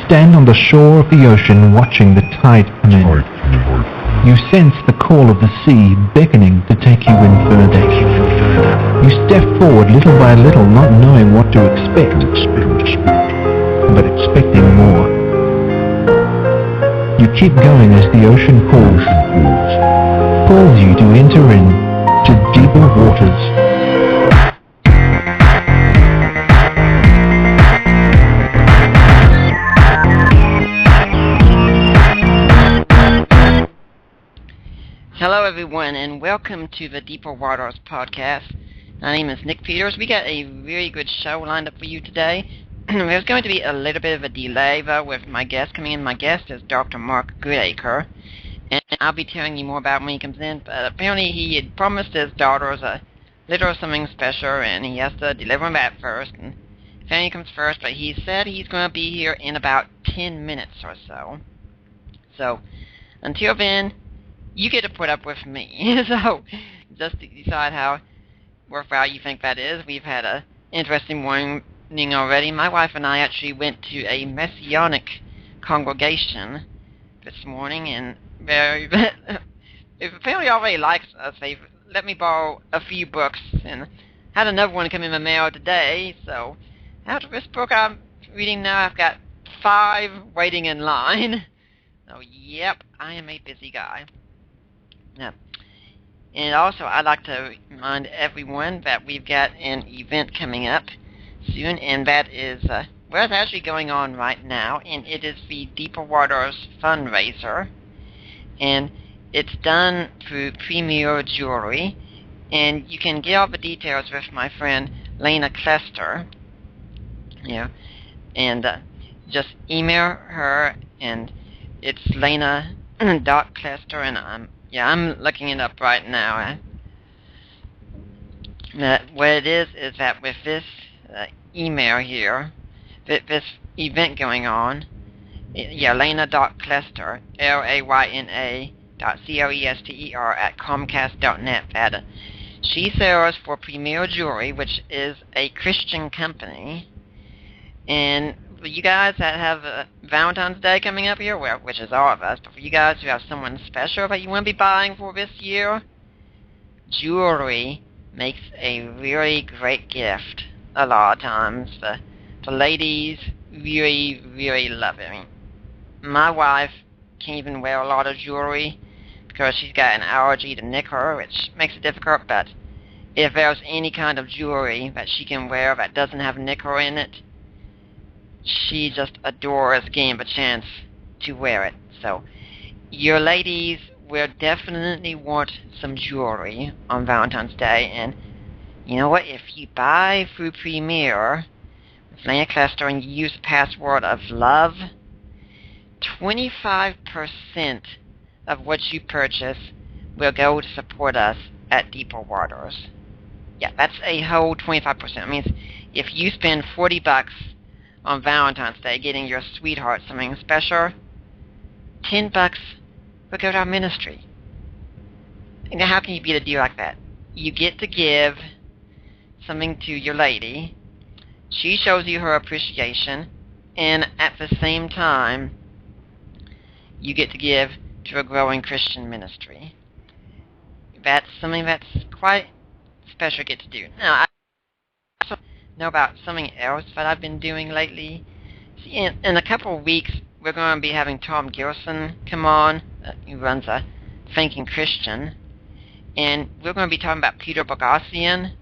stand on the shore of the ocean watching the tide come in. You sense the call of the sea beckoning to take you in further. You step forward little by little, not knowing what to expect, but expecting more. You keep going as the ocean calls you to enter in to deeper waters. Hello everyone, and welcome to the Deeper Waters podcast. My name is Nick Peters. We got a very good show lined up for you today. There's going to be a little bit of a delay though with my guest coming in. My guest is Dr. Mark Goodacre, and I'll be telling you more about when he comes in, but apparently he had promised his daughters a little something special, and he has to deliver that first, and family comes first, but he said he's going to be here in about 10 minutes or so. So, until then, you get to put up with me. So, just to decide how worthwhile you think that is. We've had an interesting morning already. My wife and I actually went to a Messianic congregation this morning, and they've apparently already likes us. They've let me borrow a few books, and had another one come in the mail today. So, after this book I'm reading now, I've got 5 waiting in line. So, yep, I am a busy guy. Yeah. And also, I'd like to remind everyone that we've got an event coming up soon, and that is, well, it's actually going on right now, and it is the Deeper Waters fundraiser, and it's done through Premier Jewelry, and you can get all the details with my friend Lena Clester, and just email her, and it's Lena.Clester, and I'm looking it up right now. What it is that with this email here, this event going on, Lena.Clester, LAYNA.CLESTER at Comcast.net, that she sells for Premier Jewelry, which is a Christian company, and for you guys that have Valentine's Day coming up here, well, which is all of us, but for you guys who have someone special that you want to be buying for this year, jewelry makes a really great gift a lot of times. The ladies really, really love it. I mean, my wife can't even wear a lot of jewelry because she's got an allergy to nickel, which makes it difficult, but if there's any kind of jewelry that she can wear that doesn't have nickel in it, she just adores getting the chance to wear it. So, your ladies will definitely want some jewelry on Valentine's Day, and you know what? If you buy through Premier with Lena Clester and you use the password of love, 25% of what you purchase will go to support us at Deeper Waters. Yeah, that's a whole 25%. That means if you spend $40 on Valentine's Day getting your sweetheart something special, $10 will go to our ministry. Now, how can you beat a deal like that? You get to give something to your lady, she shows you her appreciation, and at the same time, you get to give to a growing Christian ministry. That's something that's quite special to get to do. Now, I also know about something else that I've been doing lately. See, in a couple of weeks, we're going to be having Tom Gilson come on, who runs a Thinking Christian, and we're going to be talking about Peter Boghossian.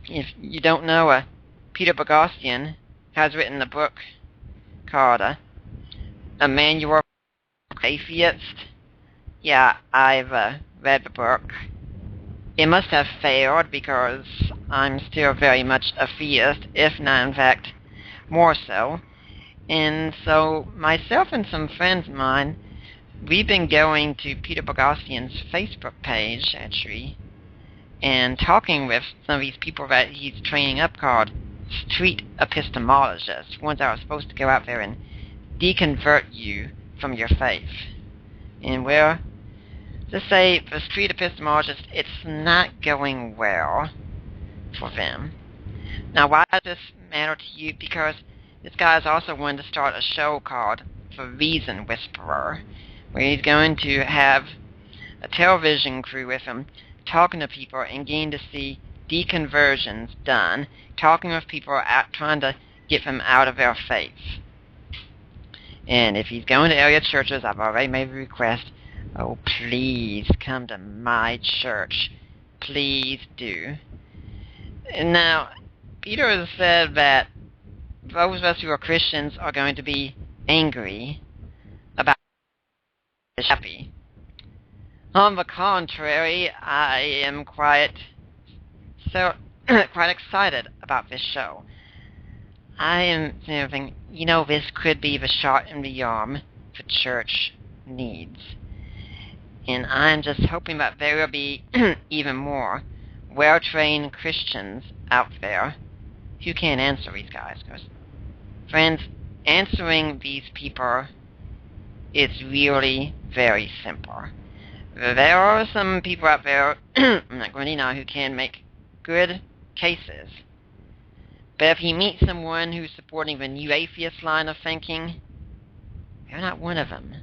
If you don't know, Peter Boghossian has written a book called A Manual for Atheists. Yeah, I've read the book. It must have failed because I'm still very much a theist, if not in fact more so. And so myself and some friends of mine, we've been going to Peter Boghossian's Facebook page actually and talking with some of these people that he's training up called street epistemologists, ones that are supposed to go out there and deconvert you from your faith. And well, to say for street epistemologists, it's not going well for them. Now, why does this matter to you? Because this guy is also wanting to start a show called The Reason Whisperer, where he's going to have a television crew with him, talking to people and getting to see deconversions done, talking with people out, trying to get them out of their faith. And if he's going to area churches, I've already made a request. Oh, please come to my church. Please do. And now, Peter has said that those of us who are Christians are going to be angry about happy. On the contrary, I am quite excited about this show. I am thinking, this could be the shot in the arm the church needs. And I'm just hoping that there will be even more well-trained Christians out there who can answer these guys. Because, friends, answering these people is really very simple. There are some people out there, I'm not going to deny, who can make good cases. But if you meet someone who's supporting the new atheist line of thinking, you're not one of them.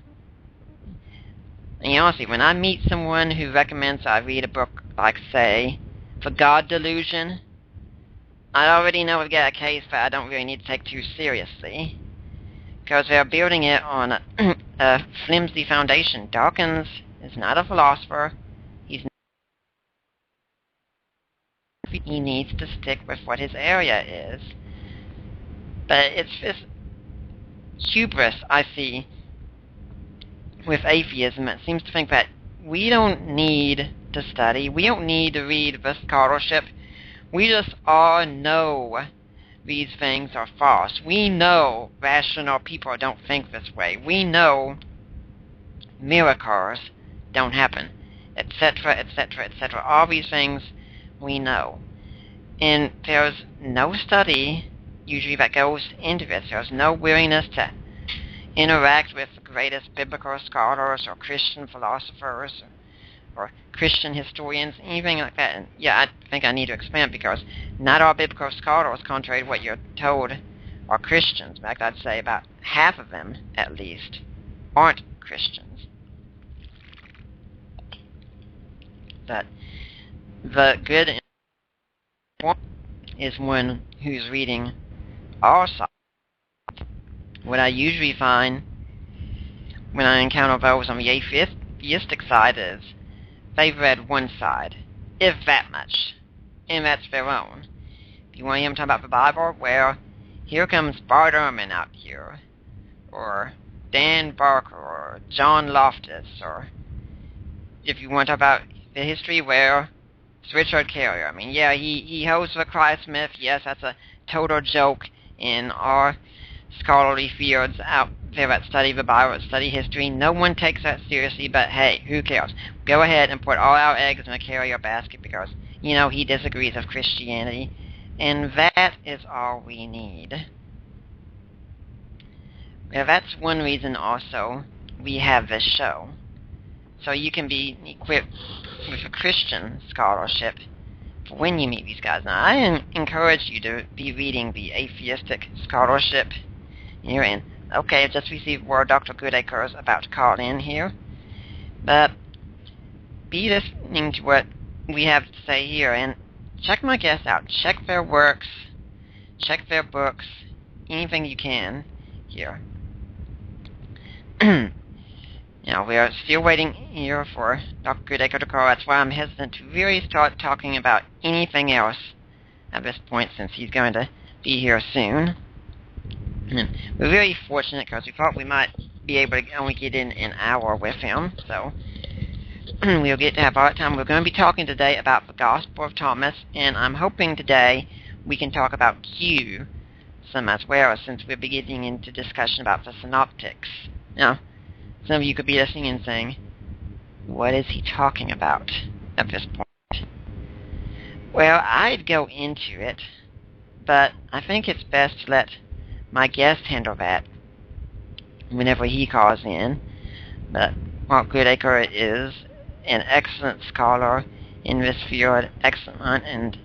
And honestly, when I meet someone who recommends I read a book like, say, The God Delusion, I already know I've got a case that I don't really need to take too seriously. Because they're building it on a flimsy foundation. Dawkins is not a philosopher. He needs to stick with what his area is. But it's this hubris I see with atheism that seems to think that we don't need to study, we don't need to read the scholarship, we just all know these things are false. We know rational people don't think this way. We know miracles don't happen, etc., etc., etc. All these things we know. And there's no study usually that goes into this. There's no willingness to interact with the greatest biblical scholars or Christian philosophers or Christian historians, anything like that. And yeah, I think I need to expand, because not all biblical scholars, contrary to what you're told, are Christians. In fact, I'd say about half of them, at least, aren't Christians. But the good one is one who's reading all sides. What I usually find when I encounter those on the atheistic side is they've read one side, if that much, and that's their own. If you want to hear them talk about the Bible, well, here comes Bart Ehrman out here, or Dan Barker, or John Loftus, or if you want to talk about the history, well, it's Richard Carrier. I mean, yeah, he holds the Christ myth. Yes, that's a total joke in our scholarly fields out there that study the Bible, that study history. No one takes that seriously, but hey, who cares? Go ahead and put all our eggs in a Carrier basket, because, he disagrees with Christianity, and that is all we need. Well, that's one reason also we have this show. So you can be equipped with a Christian scholarship for when you meet these guys. Now, I encourage you to be reading the atheistic scholarship here, and okay, I've just received word Dr. Goodacre is about to call in here, but be listening to what we have to say here, and check my guests out. Check their works, check their books, anything you can here. Now, we are still waiting here for Dr. Goodacre to call. That's why I'm hesitant to really start talking about anything else at this point, since he's going to be here soon. And we're very fortunate, because we thought we might be able to only get in an hour with him, so we'll get to have all that time. We're going to be talking today about the Gospel of Thomas, and I'm hoping today we can talk about Q some as well, since we're beginning into discussion about the Synoptics. Now, some of you could be listening and saying, what is he talking about at this point? Well, I'd go into it, but I think it's best to let my guest handle that whenever he calls in. But Mark Goodacre is an excellent scholar in this field, excellent, and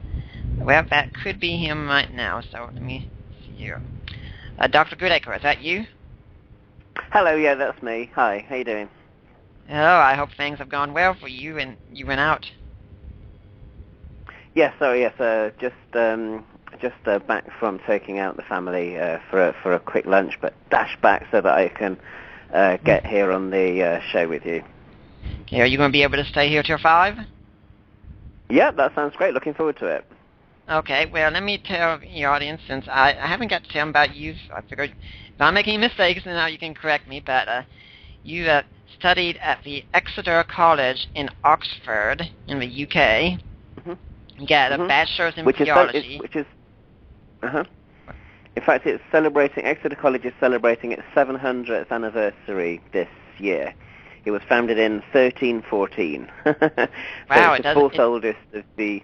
well, that could be him right now, so let me see here. Dr. Goodacre, is that you? Hello, yeah, that's me. Hi, how you doing? Hello, I hope things have gone well for you and you went out. Yes, sorry, yes, just back from taking out the family for a quick lunch, but dash back so that I can get here on the show with you. Okay, are you going to be able to stay here till 5? Yeah, that sounds great. Looking forward to it. Okay, well, let me tell the audience, since I haven't got to tell them about you, so I figured if I'm making mistakes, then now you can correct me, but you studied at the Exeter College in Oxford in the UK. Mm-hmm. You got a Mm-hmm. bachelor's in Which theology. is in fact, it's celebrating. Exeter College is celebrating its 700th anniversary this year. It was founded in 1314. Wow, it's the fourth oldest of the.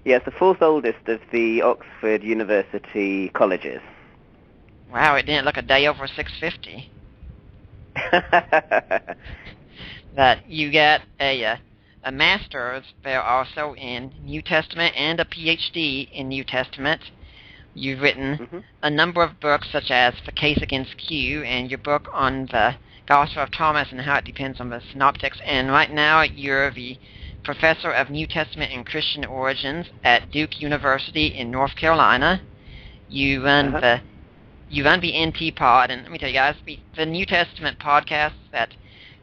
Yeah, it's the fourth oldest of the Oxford University colleges. Wow, it didn't look a day over 650. That you get a master's there also in New Testament and a PhD in New Testament. You've written a number of books such as The Case Against Q and your book on the Gospel of Thomas and how it depends on the synoptics. And right now you're the professor of New Testament and Christian Origins at Duke University in North Carolina. You run the NT Pod, and let me tell you guys, the New Testament podcast that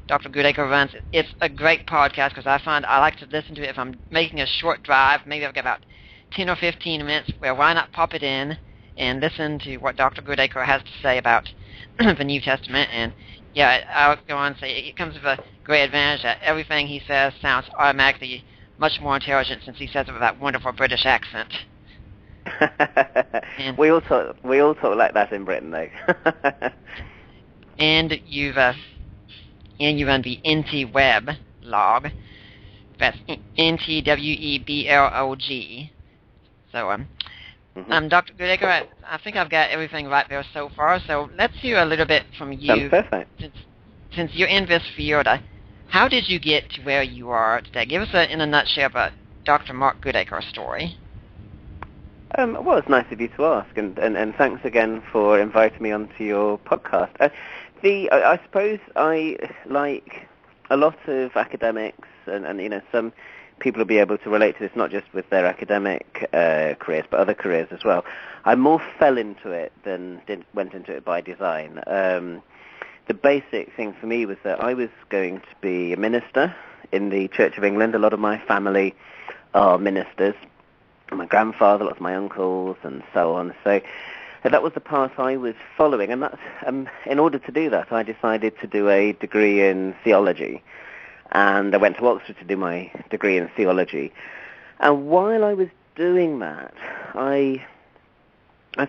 Dr. Goodacre runs, it's a great podcast because I find I like to listen to it if I'm making a short drive. Maybe I've got about 10 or 15 minutes, where why not pop it in and listen to what Dr. Goodacre has to say about the New Testament. And yeah, I'll go on and say it comes with a great advantage that everything he says sounds automatically much more intelligent since he says it with that wonderful British accent. We all talk like that in Britain, though. And you run the NT Web blog. That's NTWEBLOG. So, Dr. Goodacre, I think I've got everything right there so far. So let's hear a little bit from you. Sounds perfect. Since you're in this field, how did you get to where you are today? Give us, in a nutshell, about Dr. Mark Goodacre's story. Well, it's nice of you to ask, and thanks again for inviting me onto your podcast. I suppose I, like a lot of academics, and some people will be able to relate to this, not just with their academic careers, but other careers as well. I more fell into it than went into it by design. The basic thing for me was that I was going to be a minister in the Church of England. A lot of my family are ministers. My grandfather, lots of my uncles, and so on. So that was the path I was following, and that's in order to do that, I decided to do a degree in theology, and I went to Oxford to do my degree in theology. And while I was doing that, I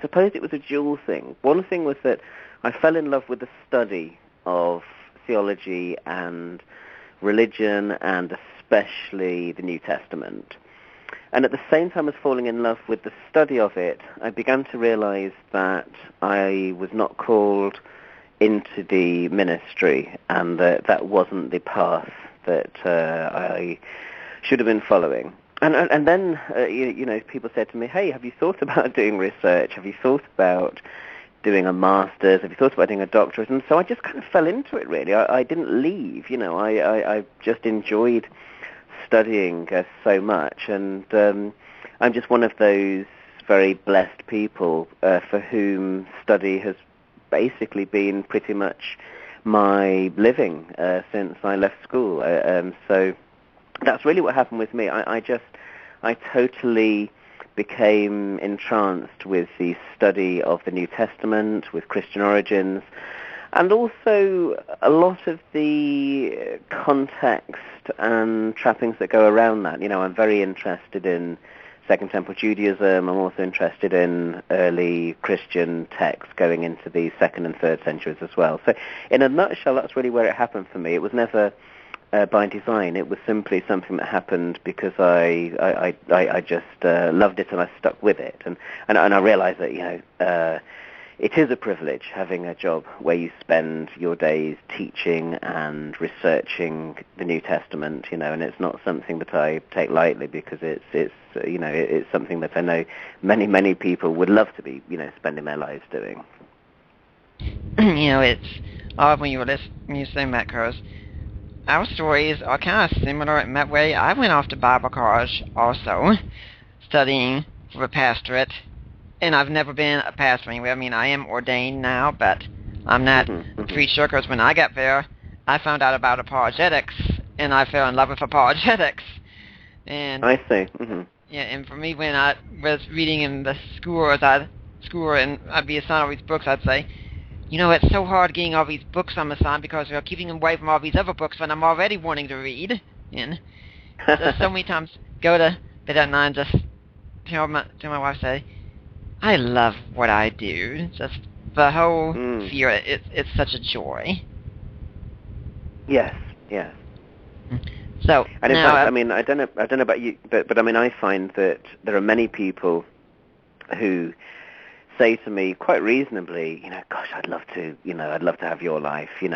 suppose it was a dual thing. One thing was that I fell in love with the study of theology and religion, and especially the New Testament. And at the same time as falling in love with the study of it, I began to realize that I was not called into the ministry, and that wasn't the path that I should have been following. And then, people said to me, hey, have you thought about doing research? Have you thought about doing a master's? Have you thought about doing a doctorate? And so I just kind of fell into it, really. I didn't leave, I just enjoyed studying so much, and I'm just one of those very blessed people for whom study has basically been pretty much my living since I left school. So that's really what happened with me. I totally became entranced with the study of the New Testament, with Christian origins, and also a lot of the context and trappings that go around that. I'm very interested in Second Temple Judaism. I'm also interested in early Christian texts going into the 2nd and 3rd centuries as well. So in a nutshell, that's really where it happened for me. It was never by design. It was simply something that happened because I just loved it, and I stuck with it. And I realized that, it is a privilege having a job where you spend your days teaching and researching the New Testament, and it's not something that I take lightly, because it's something that I know many people would love to be, spending their lives doing. it's odd when you say macros. Our stories are kind of similar in that way. I went off to Bible college also, studying for a pastorate, and I've never been a pastor anyway. I mean, I am ordained now, but I'm not a preacher, because when I got there, I found out about apologetics, and I fell in love with apologetics. And I see. yeah, and for me, when I was reading in the school, and I'd be assigned all these books, I'd say, it's so hard getting all these books I'm assigned because they're keeping them away from all these other books that I'm already wanting to read. And just so many times go to bed at night and just tell my wife, say, I love what I do. Just the whole fear, it's such a joy. Yes. So, and in now, fact, I mean, I don't know about you, but I mean, I find that there are many people who say to me quite reasonably, gosh, I'd love to have your life, and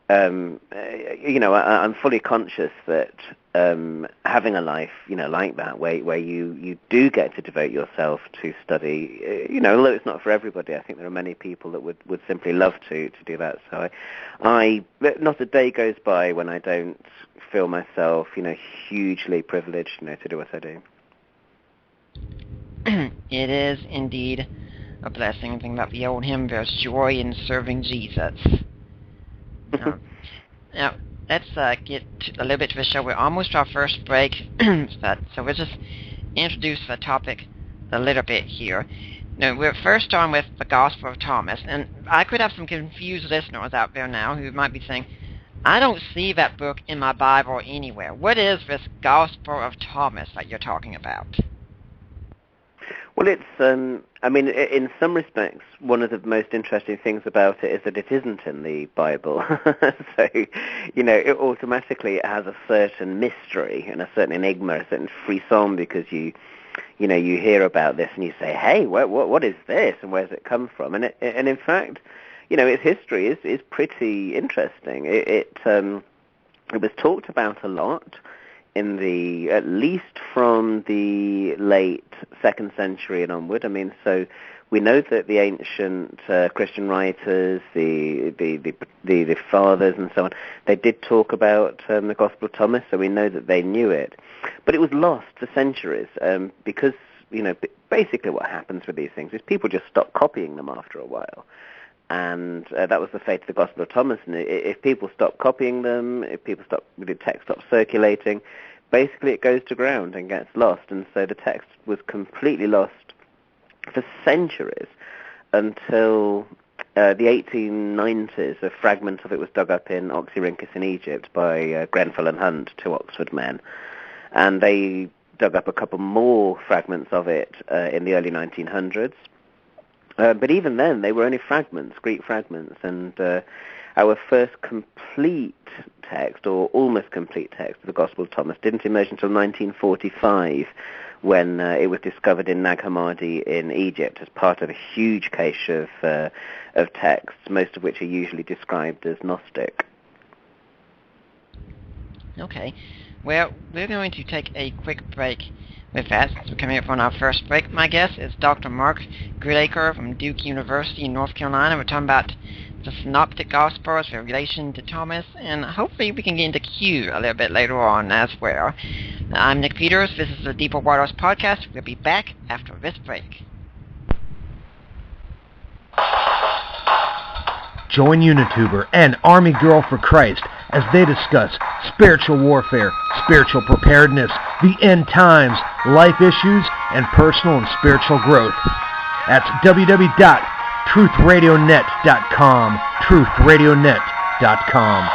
I'm fully conscious that having a life, like that, where you do get to devote yourself to study, although it's not for everybody, I think there are many people that would simply love to do that. So I not a day goes by when I don't feel myself, hugely privileged, to do what I do. It is indeed a blessing. Think about the old hymn, there's joy in serving Jesus. Now, let's get a little bit to the show. We're almost to our first break, so we'll just introduce the topic a little bit here. Now, we're first starting with the Gospel of Thomas, and I could have some confused listeners out there now who might be saying, I don't see that book in my Bible anywhere. What is this Gospel of Thomas that you're talking about? Well, it's, in some respects, one of the most interesting things about it is that it isn't in the Bible. So, it automatically has a certain mystery and a certain enigma, a certain frisson, because you hear about this and you say, hey, what is this and where does it come from? And in fact, its history is pretty interesting. It was talked about a lot at least from the late 2nd century and onward. I mean, so we know that the ancient Christian writers, the fathers and so on, they did talk about the Gospel of Thomas, so we know that they knew it. But it was lost for centuries because, basically what happens with these things is people just stop copying them after a while. And that was the fate of the Gospel of Thomas. And if people stop copying them, if the text stops circulating, basically it goes to ground and gets lost. And so the text was completely lost for centuries until the 1890s. A fragment of it was dug up in Oxyrhynchus in Egypt by Grenfell and Hunt, 2 Oxford men. And they dug up a couple more fragments of it in the early 1900s. But even then, they were only fragments, Greek fragments, and our first complete text, or almost complete text, of the Gospel of Thomas didn't emerge until 1945, when it was discovered in Nag Hammadi in Egypt as part of a huge cache of texts, most of which are usually described as Gnostic. Okay. Well, we're going to take a quick break with that. So coming up on our first break, my guest is Dr. Mark Goodacre from Duke University in North Carolina. We're talking about the Synoptic Gospels, their relation to Thomas, and hopefully we can get into Q a little bit later on as well. I'm Nick Peters. This is the Deeper Waters Podcast. We'll be back after this break. Join Unituber and Army Girl for Christ as they discuss spiritual warfare, spiritual preparedness, the end times, life issues, and personal and spiritual growth. That's www.truthradionet.com, truthradionet.com.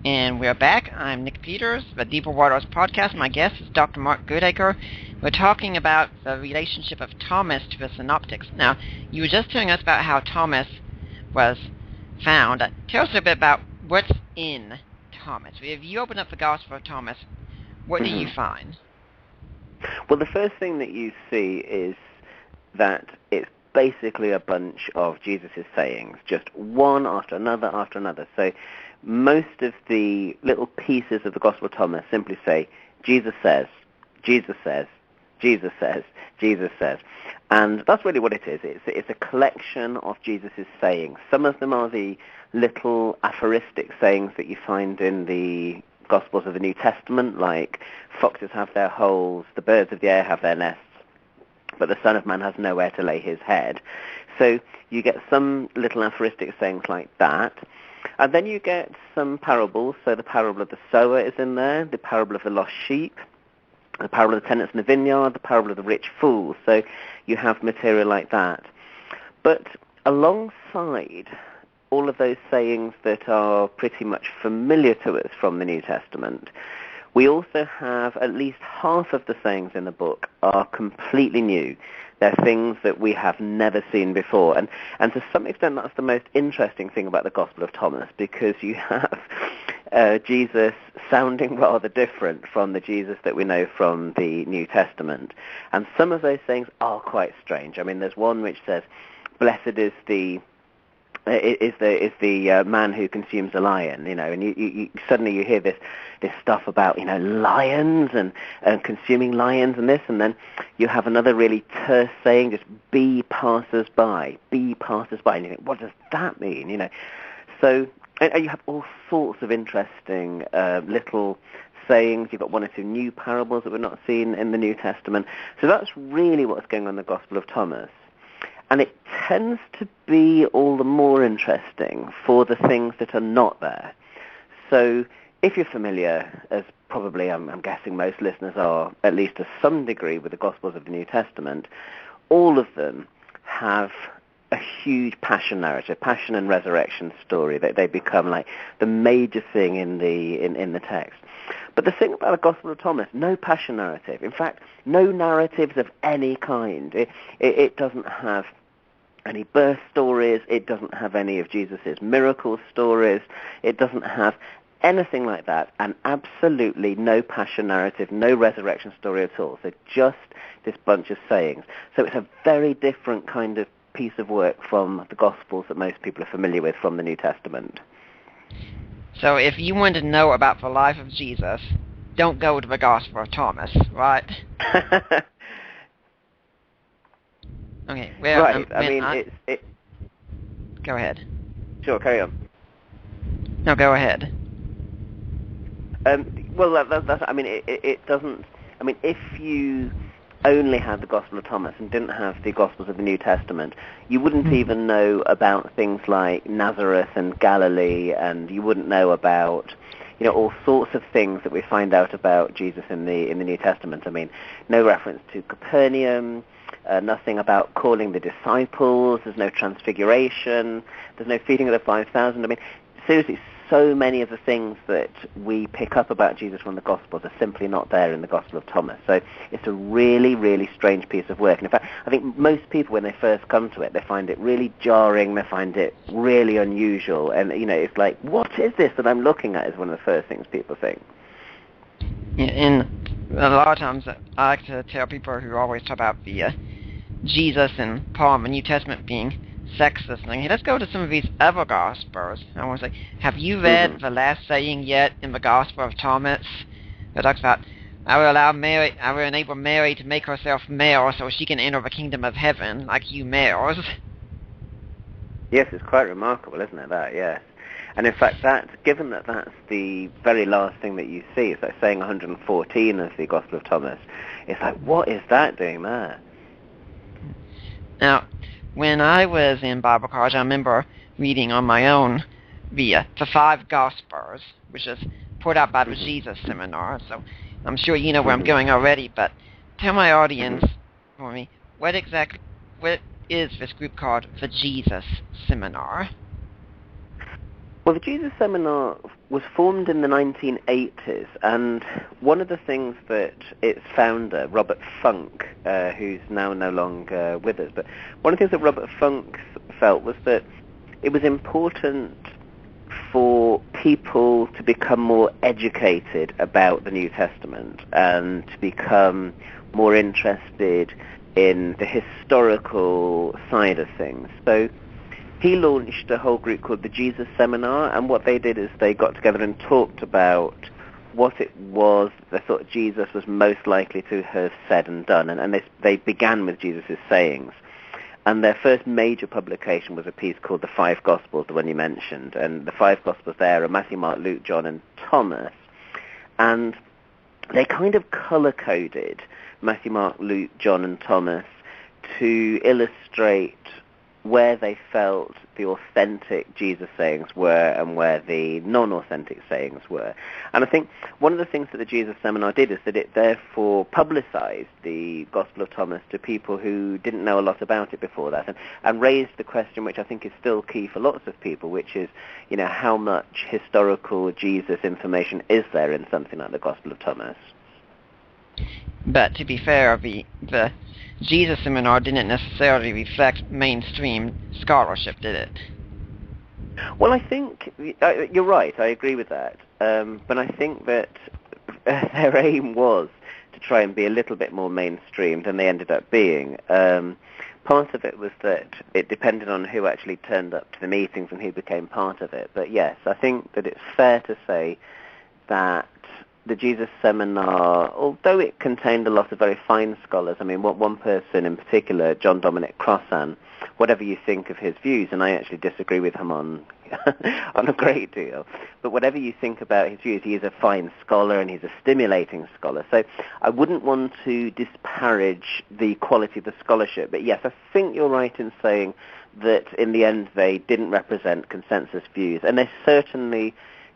And we're back. I'm Nick Peters, the Deeper Waters Podcast. My guest is Dr. Mark Goodacre. We're talking about the relationship of Thomas to the Synoptics. Now, you were just telling us about how Thomas was found. Tell us a bit about what's in Thomas. If you open up the Gospel of Thomas, what do you find? Well, the first thing that you see is that it's basically a bunch of Jesus' sayings, just one after another after another. So most of the little pieces of the Gospel of Thomas simply say, Jesus says, Jesus says, Jesus says, Jesus says. And that's really what it is. It's a collection of Jesus' sayings. Some of them are the little aphoristic sayings that you find in the Gospels of the New Testament, like foxes have their holes, the birds of the air have their nests, but the Son of Man has nowhere to lay his head. So you get some little aphoristic sayings like that. And then you get some parables. So the parable of the sower is in there, the parable of the lost sheep, the parable of the tenants in the vineyard, the parable of the rich fool. So you have material like that. But alongside all of those sayings that are pretty much familiar to us from the New Testament, we also have at least half of the sayings in the book are completely new. They're things that we have never seen before. And to some extent, that's the most interesting thing about the Gospel of Thomas, because you have Jesus sounding rather different from the Jesus that we know from the New Testament. And some of those sayings are quite strange. I mean, there's one which says, blessed is the man who consumes a lion, and you suddenly you hear this stuff about, lions and consuming lions and this, and then you have another really terse saying, just be passers-by, and you think, what does that mean, So, and you have all sorts of interesting little sayings. You've got one or two new parables that we're not seen in the New Testament. So that's really what's going on in the Gospel of Thomas. And it tends to be all the more interesting for the things that are not there. So if you're familiar, as probably I'm guessing most listeners are, at least to some degree, with the Gospels of the New Testament, all of them have a huge passion narrative, passion and resurrection story. They become like the major thing in the text. But the thing about the Gospel of Thomas, no passion narrative. In fact, no narratives of any kind. It doesn't have any birth stories. It doesn't have any of Jesus' miracle stories. It doesn't have anything like that, and absolutely no passion narrative, no resurrection story at all. So just this bunch of sayings. So it's a very different kind of piece of work from the Gospels that most people are familiar with from the New Testament. So if you want to know about the life of Jesus, don't go to the Gospel of Thomas, right? Okay, well, right. Go ahead. Sure, carry on. No, go ahead. Well, it doesn't. I mean, if you only had the Gospel of Thomas and didn't have the Gospels of the New Testament, you wouldn't even know about things like Nazareth and Galilee, and you wouldn't know about, all sorts of things that we find out about Jesus in the New Testament. I mean, no reference to Capernaum, nothing about calling the disciples, there's no transfiguration, there's no feeding of the 5,000. I mean, seriously, so many of the things that we pick up about Jesus from the Gospels are simply not there in the Gospel of Thomas. So it's a really, really strange piece of work. And in fact, I think most people, when they first come to it, they find it really jarring, they find it really unusual. And, it's like, what is this that I'm looking at, is one of the first things people think. And a lot of times I like to tell people who always talk about the Jesus and Paul in the New Testament being sexist thing. Hey, let's go to some of these other Gospels. I want to say, have you read the last saying yet in the Gospel of Thomas? It talks about, I will enable Mary to make herself male so she can enter the kingdom of heaven like you males. Yes, it's quite remarkable, isn't it, that, yes. And in fact, given that that's the very last thing that you see, it's like saying 114 of the Gospel of Thomas, it's like, what is that doing there? Now, when I was in Bible college, I remember reading on my own the 5 Gospels, which is put out by the Jesus Seminar. So I'm sure you know where I'm going already, but tell my audience for me, what is this group called the Jesus Seminar? Well, the Jesus Seminar was formed in the 1980s, and one of the things that its founder, Robert Funk, who's now no longer with us, but one of the things that Robert Funk felt was that it was important for people to become more educated about the New Testament and to become more interested in the historical side of things. So he launched a whole group called the Jesus Seminar, and what they did is they got together and talked about what it was they thought Jesus was most likely to have said and done, and they began with Jesus' sayings. And their first major publication was a piece called The Five Gospels, the one you mentioned, and the five Gospels there are Matthew, Mark, Luke, John, and Thomas, and they kind of color-coded Matthew, Mark, Luke, John, and Thomas to illustrate where they felt the authentic Jesus sayings were and where the non-authentic sayings were. And I think one of the things that the Jesus Seminar did is that it therefore publicized the Gospel of Thomas to people who didn't know a lot about it before that, and raised the question, which I think is still key for lots of people, which is, how much historical Jesus information is there in something like the Gospel of Thomas? But to be fair, the Jesus Seminar didn't necessarily reflect mainstream scholarship, did it? Well, I think you're right. I agree with that. But I think that their aim was to try and be a little bit more mainstream than they ended up being. Part of it was that it depended on who actually turned up to the meetings and who became part of it. But yes, I think that it's fair to say that the Jesus Seminar, although it contained a lot of very fine scholars, I mean, one person in particular, John Dominic Crossan, whatever you think of his views, and I actually disagree with him on a great deal, but whatever you think about his views, he is a fine scholar and he's a stimulating scholar. So I wouldn't want to disparage the quality of the scholarship, but yes, I think you're right in saying that in the end they didn't represent consensus views, and they certainly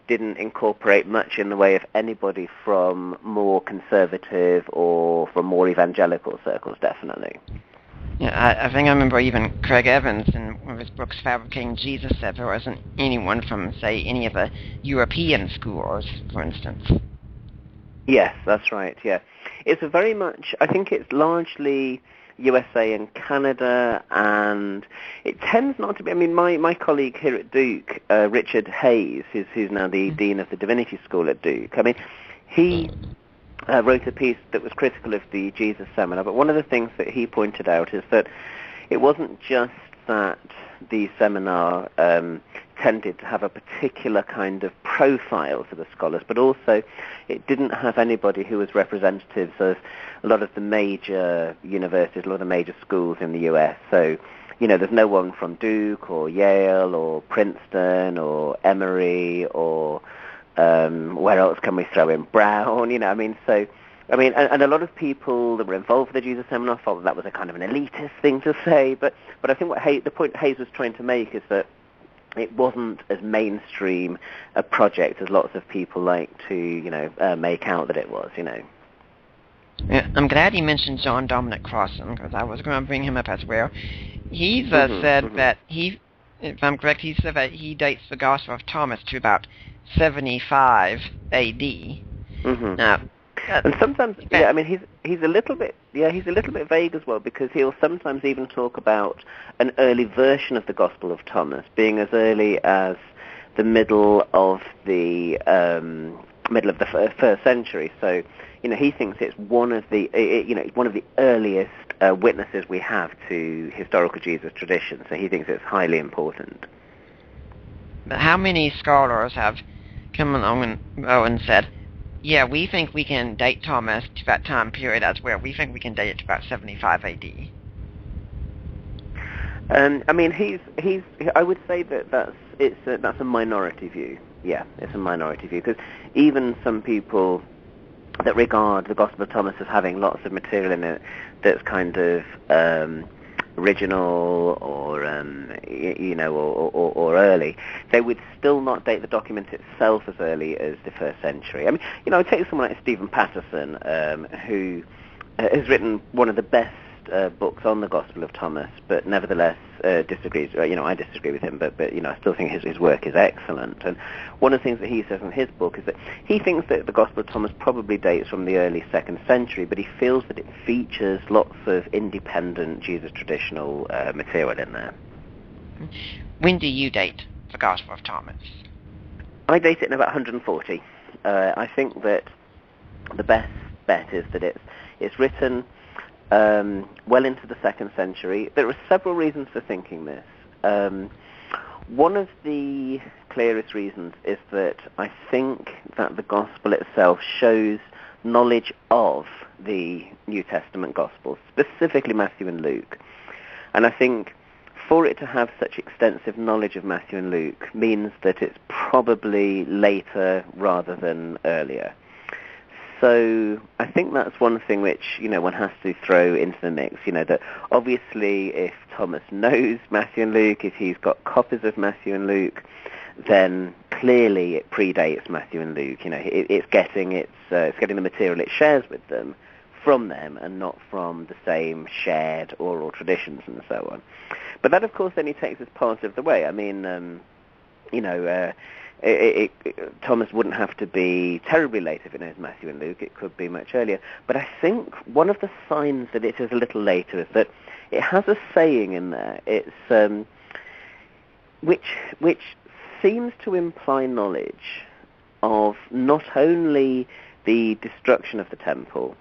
didn't incorporate much in the way of anybody from more conservative or from more evangelical circles, definitely. Yeah, I think I remember even Craig Evans in one of his books, Fabricating Jesus, said there wasn't anyone from, say, any of the European schools, for instance. Yes, that's right, yeah. It's a very much, I think it's largely USA and Canada, and it tends not to be, I mean, my colleague here at Duke, Richard Hayes, who's now the Dean of the Divinity School at Duke, I mean, he wrote a piece that was critical of the Jesus Seminar, but one of the things that he pointed out is that it wasn't just that the seminar tended to have a particular kind of profile for the scholars, but also it didn't have anybody who was representatives of a lot of the major universities, a lot of the major schools in the US. So, there's no one from Duke or Yale or Princeton or Emory or where else can we throw in? Brown, and a lot of people that were involved with the Jesus Seminar felt that was a kind of an elitist thing to say, but I think the point Hayes was trying to make is that it wasn't as mainstream a project as lots of people like to, make out that it was, Yeah, I'm glad you mentioned John Dominic Crossan, because I was going to bring him up as well. He's said that if I'm correct, he said that he dates the Gospel of Thomas to about 75 A.D. Now, and sometimes, I mean, he's a little bit vague as well, because he'll sometimes even talk about an early version of the Gospel of Thomas being as early as the middle of the first century. So, he thinks it's one of the earliest witnesses we have to historical Jesus tradition. So he thinks it's highly important. But how many scholars have come along and said, yeah, we think we can date Thomas to that time period as well. We think we can date it to about 75 A.D. I mean, I would say that's a minority view. Yeah, it's a minority view, because even some people that regard the Gospel of Thomas as having lots of material in it that's kind of original or early, they would still not date the document itself as early as the first century. I mean, I'd take someone like Stephen Patterson, who has written one of the best books on the Gospel of Thomas, but nevertheless disagrees. I disagree with him, but I still think his work is excellent. And one of the things that he says in his book is that he thinks that the Gospel of Thomas probably dates from the early 2nd century, but he feels that it features lots of independent Jesus traditional material in there. When do you date the Gospel of Thomas? I date it in about 140. I think that the best bet is that it's written well into the 2nd century. There are several reasons for thinking this. One of the clearest reasons is that I think that the Gospel itself shows knowledge of the New Testament Gospels, specifically Matthew and Luke. And I think for it to have such extensive knowledge of Matthew and Luke means that it's probably later rather than earlier. So I think that's one thing which, one has to throw into the mix, that obviously if Thomas knows Matthew and Luke, if he's got copies of Matthew and Luke, then clearly it predates Matthew and Luke. It's getting the material it shares with them from them and not from the same shared oral traditions and so on. But that, of course, only takes us part of the way. I mean, Thomas wouldn't have to be terribly late if it knows Matthew and Luke. It could be much earlier. But I think one of the signs that it is a little later is that it has a saying in there. It's which seems to imply knowledge of not only the destruction of the temple,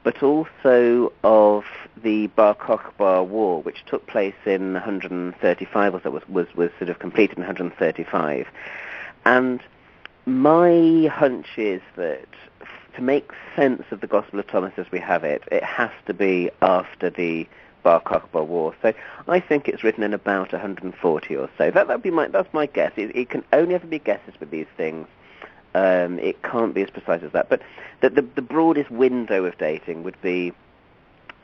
but also of the Bar Kokhba War, which took place in 135, or so was sort of completed in 135. And my hunch is that to make sense of the Gospel of Thomas as we have it, it has to be after the Bar Kokhba War. So I think it's written in about 140 or so. That's my guess. It can only ever be guesses with these things. It can't be as precise as that. But the broadest window of dating would be,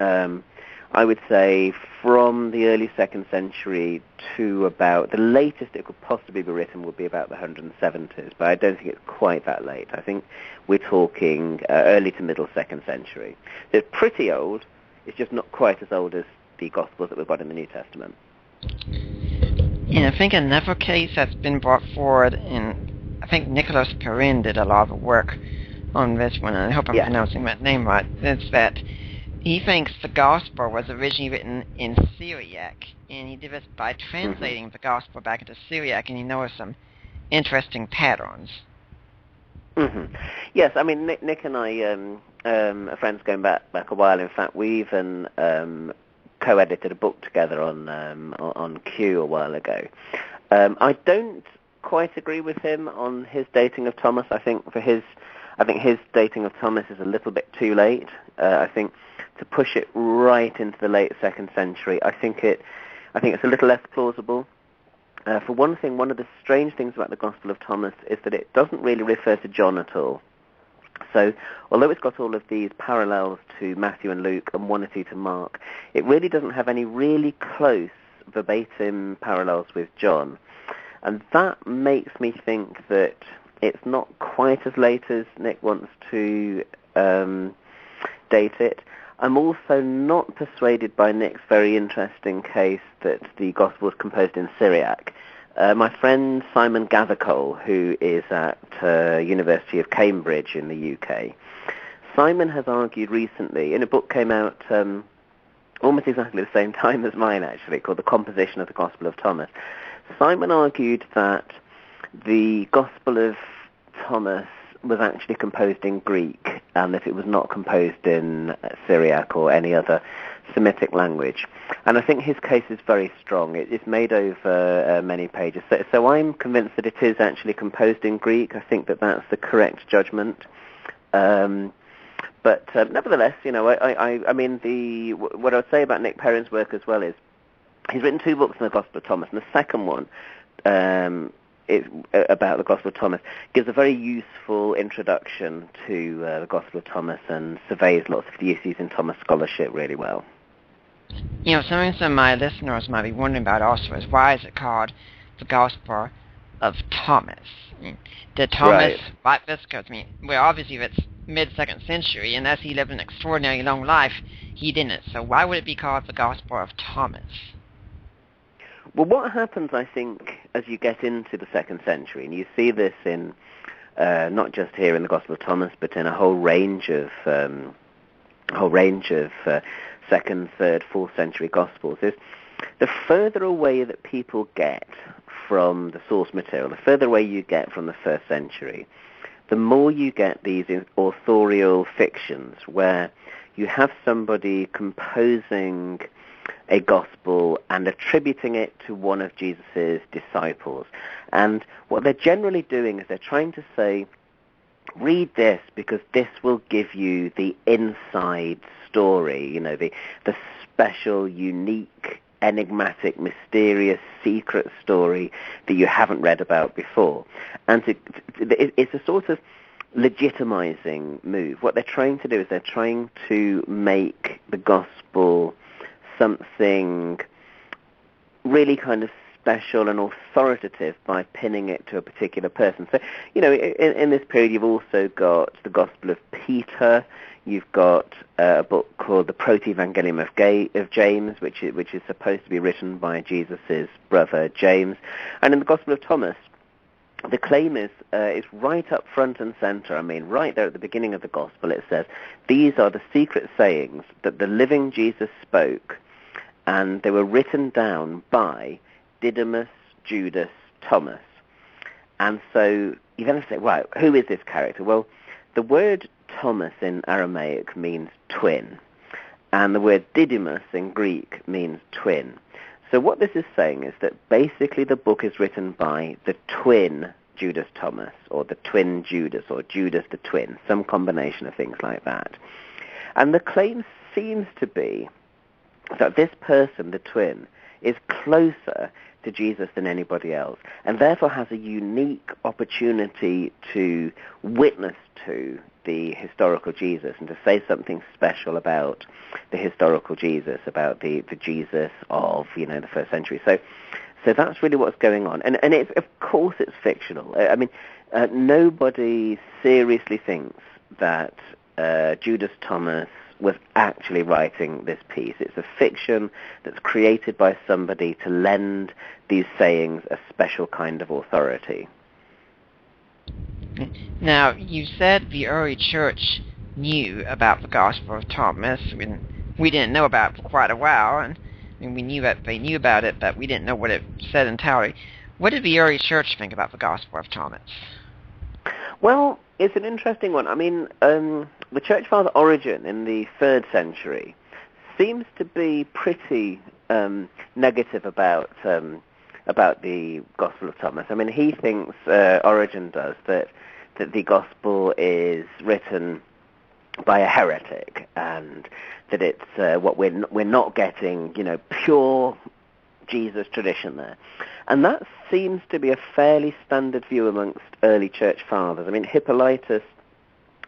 I would say, from the early 2nd century to about the latest it could possibly be written would be about the 170s. But I don't think it's quite that late. I think we're talking early to middle 2nd century. So it's pretty old. It's just not quite as old as the Gospels that we've got in the New Testament. I think another case that's been brought forward, and I think Nicholas Perrin did a lot of work on this one, and I hope I'm pronouncing that name right, is that he thinks the Gospel was originally written in Syriac, and he did this by translating the Gospel back into Syriac, and he noticed some interesting patterns. Mm-hmm. Yes, I mean, Nick and I are friends going back a while. In fact, we even co-edited a book together on Q a while ago. I don't quite agree with him on his dating of Thomas. I think his dating of Thomas is a little bit too late. I think to push it right into the late 2nd century, I think it's a little less plausible. For one thing, one of the strange things about the Gospel of Thomas is that it doesn't really refer to John at all. So, although it's got all of these parallels to Matthew and Luke and one or two to Mark, it really doesn't have any really close verbatim parallels with John. And that makes me think that it's not quite as late as Nick wants to date it. I'm also not persuaded by Nick's very interesting case that the Gospel was composed in Syriac. My friend Simon Gathercole, who is at University of Cambridge in the UK, Simon has argued recently, in a book came out almost exactly the same time as mine actually, called The Composition of the Gospel of Thomas. Simon argued that the Gospel of Thomas was actually composed in Greek, and that it was not composed in Syriac or any other Semitic language. And I think his case is very strong. It's made over many pages. So I'm convinced that it is actually composed in Greek. I think that that's the correct judgment. But nevertheless, I mean, what I would say about Nick Perrin's work as well is he's written 2 books on the Gospel of Thomas, and the second one about the Gospel of Thomas gives a very useful introduction to the Gospel of Thomas and surveys lots of the issues in Thomas scholarship really well. Something some of my listeners might be wondering about also is why is it called the Gospel of Thomas? Did Thomas write this? Because, obviously if it's mid-2nd century, and as he lived an extraordinarily long life, he didn't. So why would it be called the Gospel of Thomas? Well, what happens, I think, as you get into the 2nd century, and you see this in not just here in the Gospel of Thomas, but in a whole range of 2nd, 3rd, 4th century Gospels, is the further away that people get from the source material, the further away you get from the 1st century, the more you get these authorial fictions where you have somebody composing a gospel and attributing it to one of Jesus' disciples. And what they're generally doing is they're trying to say, read this because this will give you the inside story, you know, the special, unique, enigmatic, mysterious, secret story that you haven't read about before. And it's a sort of legitimizing move. What they're trying to do is they're trying to make the gospel something really kind of special and authoritative by pinning it to a particular person. So, you know, in this period you've also got the Gospel of Peter, you've got a book called the Proto-Evangelium of James, which is supposed to be written by Jesus' brother James, and in the Gospel of Thomas, the claim is right up front and center. I mean, right there at the beginning of the Gospel it says, these are the secret sayings that the living Jesus spoke, and they were written down by Didymus, Judas, Thomas. And so you then say, right, who is this character? Well, the word Thomas in Aramaic means twin, and the word Didymus in Greek means twin. So what this is saying is that basically the book is written by the twin Judas Thomas, or the twin Judas, or Judas the twin, some combination of things like that. And the claim seems to be that this person, the twin, is closer to Jesus than anybody else, and therefore has a unique opportunity to witness to the historical Jesus and to say something special about the historical Jesus, about the Jesus of, you know, the first century. So that's really what's going on, and it's, of course it's fictional. I mean, nobody seriously thinks that Judas Thomas was actually writing this piece. It's a fiction that's created by somebody to lend these sayings a special kind of authority. Now, you said the early church knew about the Gospel of Thomas. We didn't know about it for quite a while, and we knew that they knew about it, but we didn't know what it said entirely. What did the early church think about the Gospel of Thomas? Well, it's an interesting one. I mean, the church father Origen in the 3rd century seems to be pretty negative about the Gospel of Thomas. I mean, he thinks, Origen does, that the Gospel is written by a heretic, and that it's what we're not getting, you know, pure Jesus tradition there. And that seems to be a fairly standard view amongst early church fathers. I mean, Hippolytus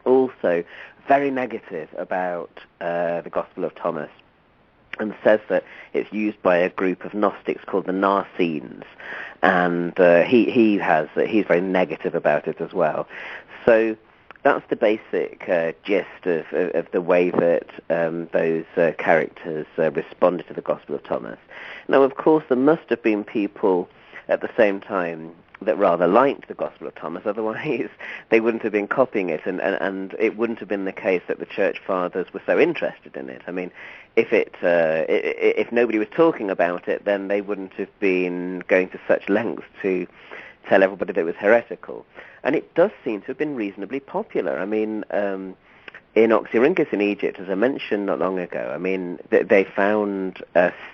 also very negative about the Gospel of Thomas, and says that it's used by a group of Gnostics called the Narcenes, and he's very negative about it as well. So that's the basic gist of the way that those characters responded to the Gospel of Thomas. Now, of course, there must have been people at the same time that rather liked the Gospel of Thomas, otherwise they wouldn't have been copying it, and it wouldn't have been the case that the church fathers were so interested in it. I mean, if nobody was talking about it, then they wouldn't have been going to such lengths to tell everybody that it was heretical. And it does seem to have been reasonably popular. I mean, in Oxyrhynchus in Egypt, as I mentioned not long ago, I mean, they found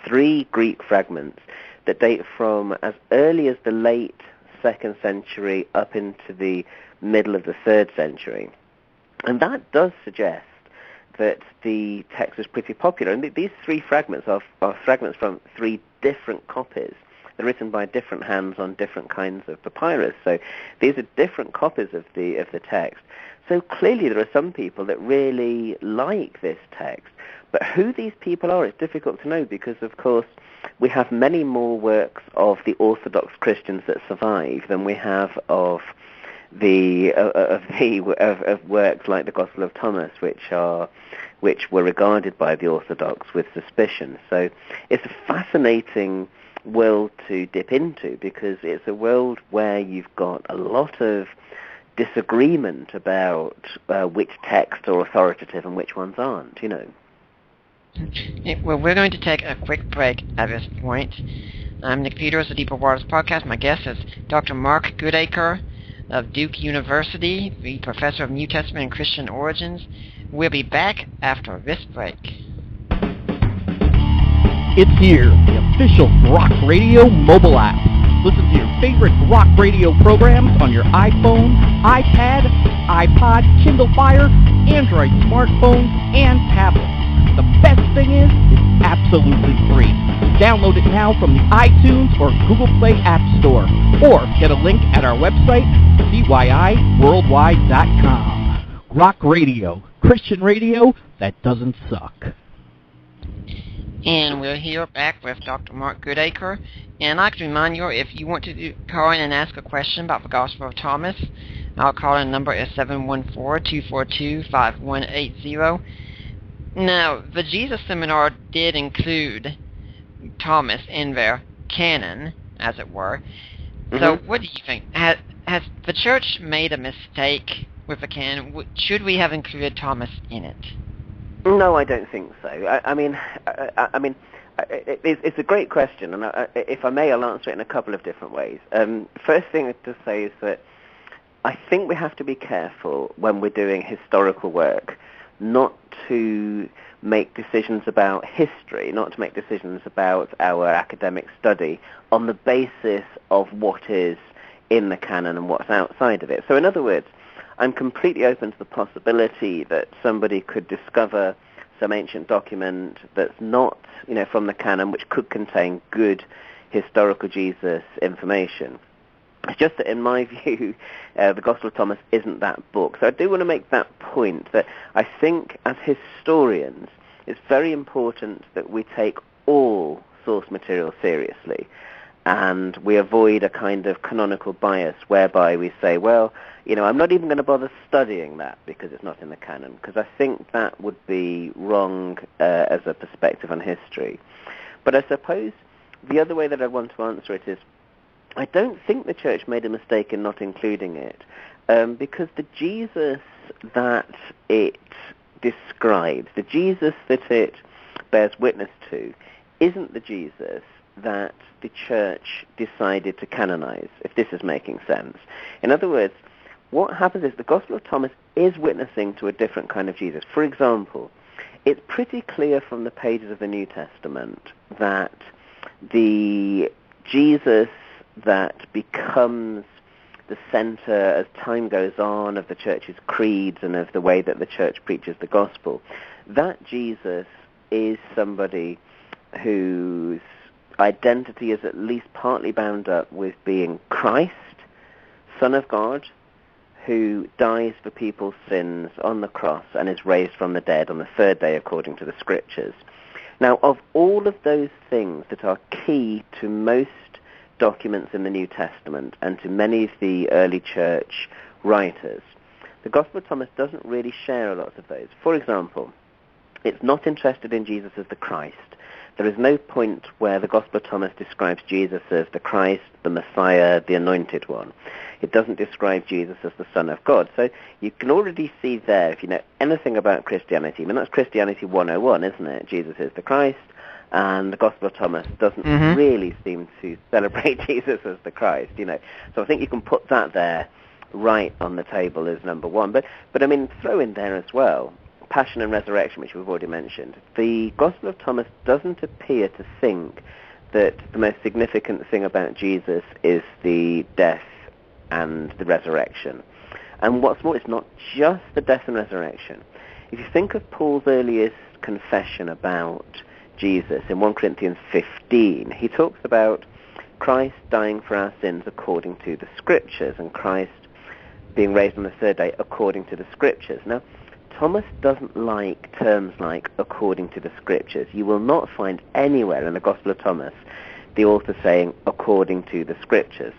3 Greek fragments that date from as early as the late 2nd century up into the middle of the 3rd century. And that does suggest that the text was pretty popular. And these 3 fragments are fragments from 3 different copies. They're written by different hands on different kinds of papyrus. So these are different copies of the text. So clearly there are some people that really like this text. But who these people are is difficult to know, because, of course, we have many more works of the Orthodox Christians that survive than we have of works like the Gospel of Thomas, which were regarded by the Orthodox with suspicion. So it's a fascinating world to dip into, because it's a world where you've got a lot of disagreement about which texts are authoritative and which ones aren't, you know. Well, we're going to take a quick break at this point. I'm Nick Peters of Deeper Waters Podcast. My guest is Dr. Mark Goodacre of Duke University, the Professor of New Testament and Christian Origins. We'll be back after this break. It's here, the official Rock Radio mobile app. Listen to your favorite Rock Radio programs on your iPhone, iPad, iPod, Kindle Fire, Android smartphones, and tablets. The best thing is, it's absolutely free. Download it now from the iTunes or Google Play App Store, or get a link at our website, cyiworldwide.com. Rock Radio, Christian radio that doesn't suck. And we're here back with Dr. Mark Goodacre. And I'd like to remind you, if you want to call in and ask a question about the Gospel of Thomas, our call-in number is 714-242-5180. Now, the Jesus Seminar did include Thomas in their canon, as it were. Mm-hmm. So what do you think? Has the church made a mistake with the canon? Should we have included Thomas in it? No, I don't think so. I mean, it's a great question, and if I may, I'll answer it in a couple of different ways. First thing to say is that I think we have to be careful when we're doing historical work not to make decisions about history, not to make decisions about our academic study on the basis of what is in the canon and what's outside of it. So in other words, I'm completely open to the possibility that somebody could discover some ancient document that's not, from the canon, which could contain good historical Jesus information. It's just that in my view, the Gospel of Thomas isn't that book. So I do want to make that point, that I think as historians, it's very important that we take all source material seriously, and we avoid a kind of canonical bias whereby we say, well, I'm not even going to bother studying that because it's not in the canon, because I think that would be wrong as a perspective on history. But I suppose the other way that I want to answer it is, I don't think the church made a mistake in not including it, because the Jesus that it describes, the Jesus that it bears witness to, isn't the Jesus that the church decided to canonize, if this is making sense. In other words, what happens is the Gospel of Thomas is witnessing to a different kind of Jesus. For example, it's pretty clear from the pages of the New Testament that the Jesus that becomes the center as time goes on of the church's creeds and of the way that the church preaches the gospel, that Jesus is somebody whose identity is at least partly bound up with being Christ, Son of God, who dies for people's sins on the cross and is raised from the dead on the third day according to the Scriptures. Now, of all of those things that are key to most documents in the New Testament and to many of the early church writers, the Gospel of Thomas doesn't really share a lot of those. For example, it's not interested in Jesus as the Christ. There is no point where the Gospel of Thomas describes Jesus as the Christ, the Messiah, the Anointed One. It doesn't describe Jesus as the Son of God. So you can already see there, if you know anything about Christianity, I mean, that's Christianity 101, isn't it? Jesus is the Christ, and the Gospel of Thomas doesn't really seem to celebrate Jesus as the Christ, So I think you can put that there right on the table as number one. But I mean, throw in there as well Passion and Resurrection, which we've already mentioned. The Gospel of Thomas doesn't appear to think that the most significant thing about Jesus is the death and the resurrection. And what's more, it's not just the death and resurrection. If you think of Paul's earliest confession about Jesus in 1 Corinthians 15, he talks about Christ dying for our sins according to the Scriptures and Christ being raised on the third day according to the Scriptures. Now, Thomas doesn't like terms like according to the Scriptures. You will not find anywhere in the Gospel of Thomas the author saying according to the Scriptures.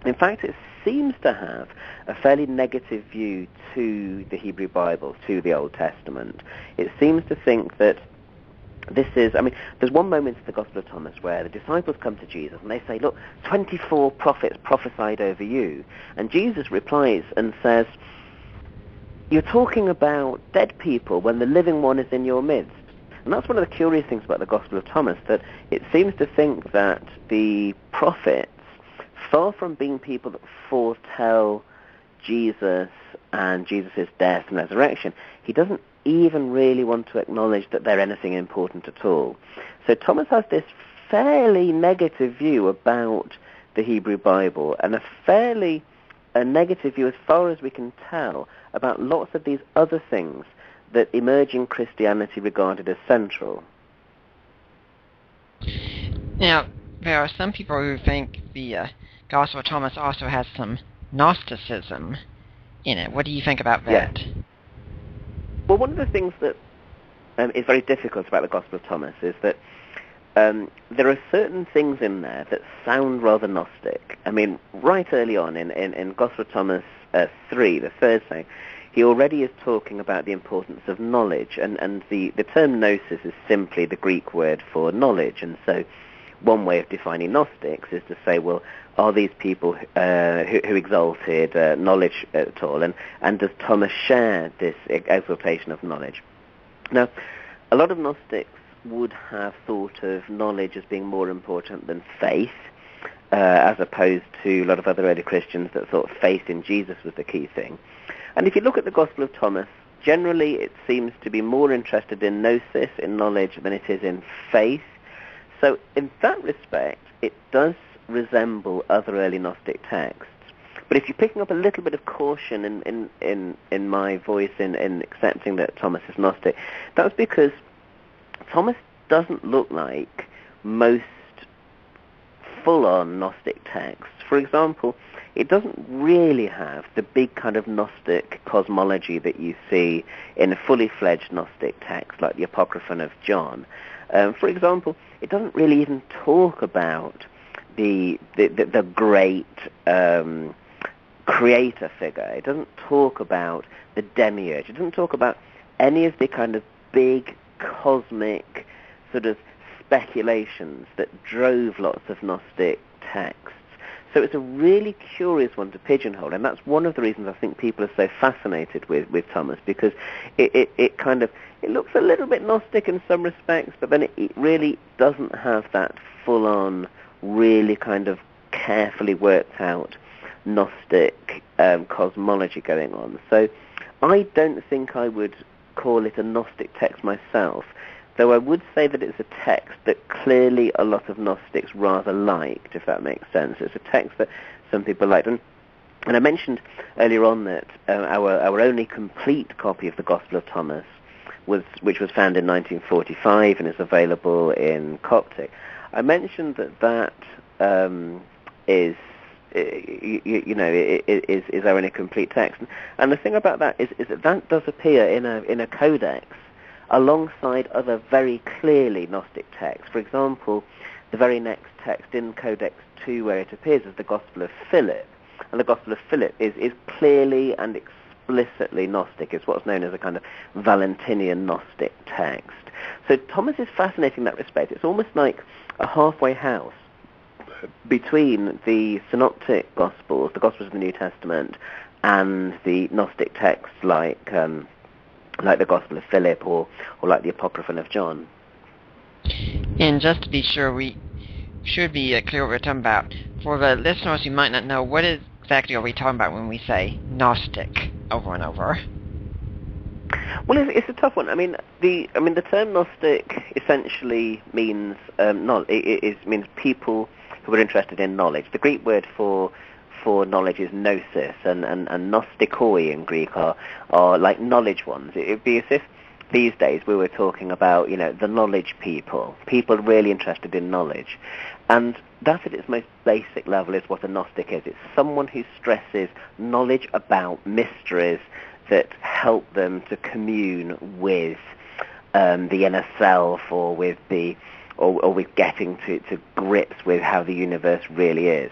In fact, it seems to have a fairly negative view to the Hebrew Bible, to the Old Testament. It seems to think that this is, there's one moment in the Gospel of Thomas where the disciples come to Jesus and they say, look, 24 prophets prophesied over you. And Jesus replies and says, you're talking about dead people when the living one is in your midst. And that's one of the curious things about the Gospel of Thomas, that it seems to think that the prophets, far from being people that foretell Jesus and Jesus' death and resurrection, he doesn't even really want to acknowledge that they're anything important at all. So Thomas has this fairly negative view about the Hebrew Bible, and a negative view, as far as we can tell, about lots of these other things that emerging Christianity regarded as central. Now, there are some people who think the Gospel of Thomas also has some Gnosticism in it. What do you think about that? Yeah. Well, one of the things that is very difficult about the Gospel of Thomas is that there are certain things in there that sound rather Gnostic. I mean, right early on in Gospel of Thomas 3, the Thursday, he already is talking about the importance of knowledge, and the term gnosis is simply the Greek word for knowledge, and so one way of defining Gnostics is to say, well, are these people who exalted knowledge at all, and does Thomas share this exaltation of knowledge? Now, a lot of Gnostics would have thought of knowledge as being more important than faith, as opposed to a lot of other early Christians that thought faith in Jesus was the key thing. And if you look at the Gospel of Thomas, generally it seems to be more interested in gnosis, in knowledge, than it is in faith. So in that respect, it does resemble other early Gnostic texts. But if you're picking up a little bit of caution in my voice in accepting that Thomas is Gnostic, that's because Thomas doesn't look like most full-on Gnostic texts. For example, it doesn't really have the big kind of Gnostic cosmology that you see in a fully-fledged Gnostic text like the Apocryphon of John. For example, it doesn't really even talk about the great creator figure. It doesn't talk about the demiurge. It doesn't talk about any of the kind of big cosmic sort of speculations that drove lots of Gnostic texts. So it's a really curious one to pigeonhole, and that's one of the reasons I think people are so fascinated with Thomas, because it looks a little bit Gnostic in some respects, but then it really doesn't have that full-on, really kind of carefully worked out Gnostic cosmology going on. So I don't think I would call it a Gnostic text myself, though I would say that it's a text that clearly a lot of Gnostics rather liked, if that makes sense. It's a text that some people liked. And I mentioned earlier on that our only complete copy of the Gospel of Thomas, which was found in 1945 and is available in Coptic. I mentioned that is our only complete text. And the thing about that is that does appear in a codex alongside other very clearly Gnostic texts. For example, the very next text in Codex 2 where it appears is the Gospel of Philip. And the Gospel of Philip is clearly and explicitly Gnostic. It's what's known as a kind of Valentinian Gnostic text. So Thomas is fascinating in that respect. It's almost like a halfway house between the Synoptic Gospels, the Gospels of the New Testament, and the Gnostic texts like the Gospel of Philip or like the Apocryphon of John. And just to be sure, we should be clear what we're talking about. For the listeners who might not know, what exactly are we talking about when we say Gnostic over and over? Well, it's a tough one. I mean, the term Gnostic essentially means means people who are interested in knowledge. The Greek word for knowledge is gnosis, and gnostikoi in Greek are like knowledge ones. It would be as if these days we were talking about, the knowledge people really interested in knowledge. And that at its most basic level is what a Gnostic is. It's someone who stresses knowledge about mysteries that help them to commune with the inner self, or with with getting to grips with how the universe really is.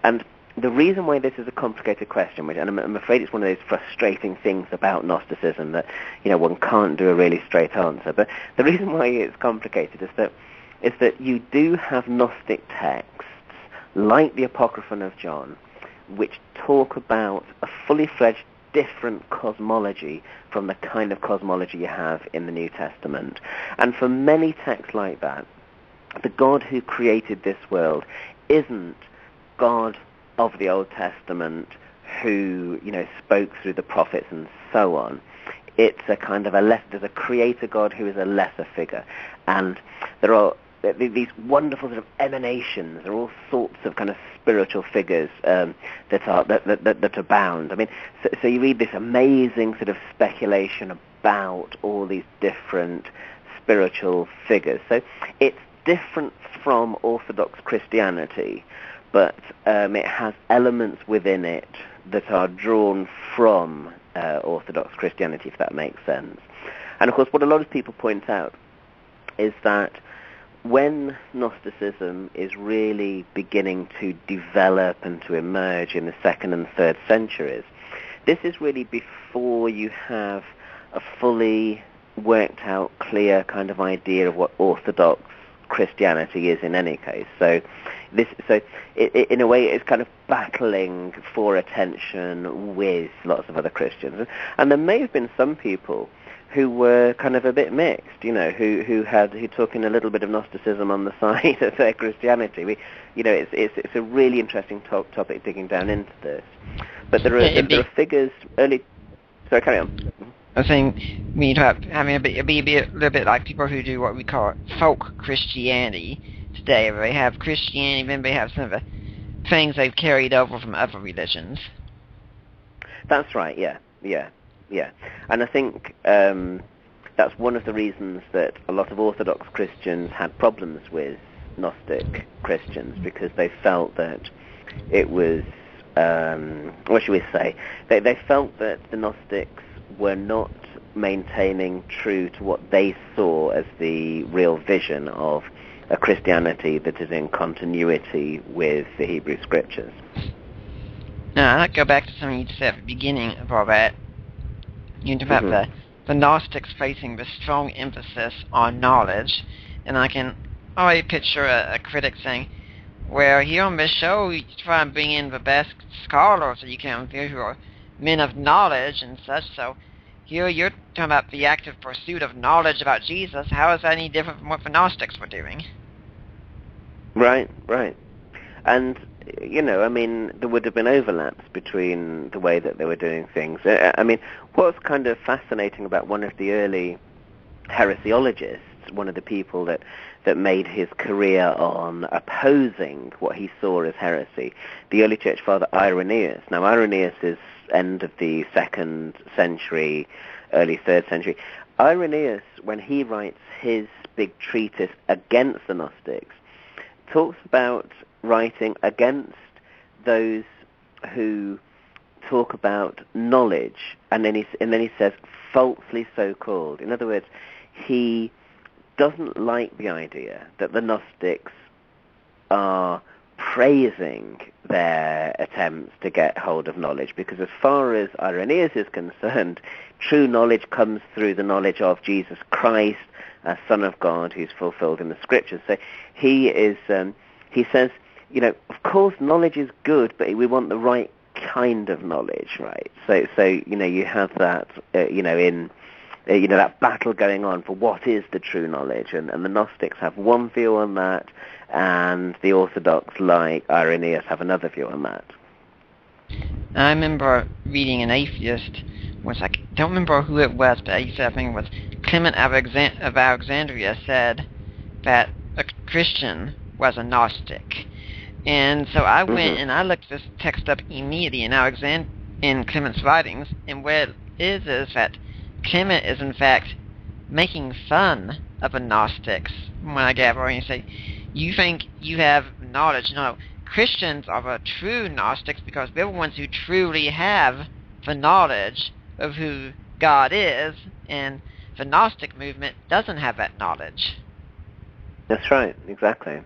And the reason why this is a complicated question, and I'm afraid it's one of those frustrating things about Gnosticism that, one can't do a really straight answer, but the reason why it's complicated is that you do have Gnostic texts, like the Apocryphon of John, which talk about a fully fledged different cosmology from the kind of cosmology you have in the New Testament. And for many texts like that, the God who created this world isn't God of the Old Testament who, spoke through the prophets and so on. It's a kind of there's a creator God who is a lesser figure, and there are these wonderful sort of emanations. There are all sorts of kind of spiritual figures that abound. I mean, so you read this amazing sort of speculation about all these different spiritual figures. So it's different from Orthodox Christianity, but it has elements within it that are drawn from Orthodox Christianity, if that makes sense. And of course, what a lot of people point out is that when Gnosticism is really beginning to develop and to emerge in the 2nd and 3rd centuries, this is really before you have a fully worked out, clear kind of idea of what Orthodox Christianity is in any case. So in a way, it's kind of battling for attention with lots of other Christians. And there may have been some people who were kind of a bit mixed, who took in a little bit of Gnosticism on the side of their Christianity. It's a really interesting topic digging down into this. But there are figures early. Sorry, carry on. I was saying, we need to having a little bit like people who do what we call folk Christianity today, where they have Christianity, then they have some of the things they've carried over from other religions. That's right. Yeah. And I think that's one of the reasons that a lot of Orthodox Christians had problems with Gnostic Christians, because they felt that it was, what should we say? They felt that the Gnostics were not maintaining true to what they saw as the real vision of a Christianity that is in continuity with the Hebrew Scriptures. Now, I'd go back to something you said at the beginning of all that. You talk about the Gnostics placing the strong emphasis on knowledge, and I can already picture a critic saying, well, here on this show, you try and bring in the best scholars that you can, who are men of knowledge and such, so here you're talking about the active pursuit of knowledge about Jesus. How is that any different from what the Gnostics were doing? Right. And, I mean, there would have been overlaps between the way that they were doing things. I mean, what's kind of fascinating about one of the early heresiologists, one of the people that made his career on opposing what he saw as heresy, the early church father Irenaeus. Now, Irenaeus is end of the 2nd century, early 3rd century. Irenaeus, when he writes his big treatise against the Gnostics, talks about writing against those who talk about knowledge, and then he says falsely so called. In other words, he doesn't like the idea that the Gnostics are praising their attempts to get hold of knowledge, because as far as Irenaeus is concerned, true knowledge comes through the knowledge of Jesus Christ, as Son of God, who's fulfilled in the Scriptures. So he says, of course knowledge is good, but we want the right kind of knowledge, right? So you have that, that battle going on for what is the true knowledge, and the Gnostics have one view on that, and the Orthodox, like Irenaeus, have another view on that. I remember reading an atheist, which I don't remember who it was, but I think it was Clement of Alexandria, said that a Christian was a Gnostic. And so I went and I looked this text up immediately in Clement's writings, and what it is that Clement is in fact making fun of the Gnostics. When I gather, and you say, you think you have knowledge. No, Christians are the true Gnostics because they're the ones who truly have the knowledge of who God is, and the Gnostic movement doesn't have that knowledge. That's right, exactly.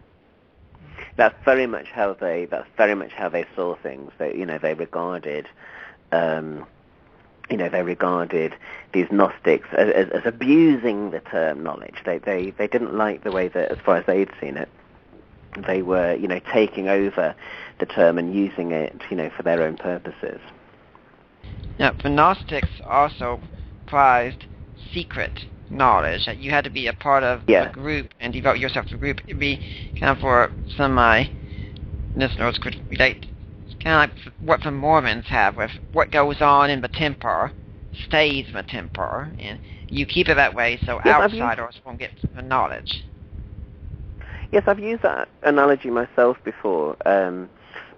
That's very much how they saw things. They regarded these Gnostics as abusing the term knowledge. They didn't like the way that, as far as they'd seen it, they were taking over the term and using it for their own purposes. Now, the Gnostics also prized secret knowledge, that you had to be a part of a group and devote yourself to a group. It'd be kind of, for some of my listeners could relate, kind kind of like what the Mormons have, with what goes on in the temple stays in the temple, and you keep it that way so outsiders won't get the knowledge. Yes, I've used that analogy myself before,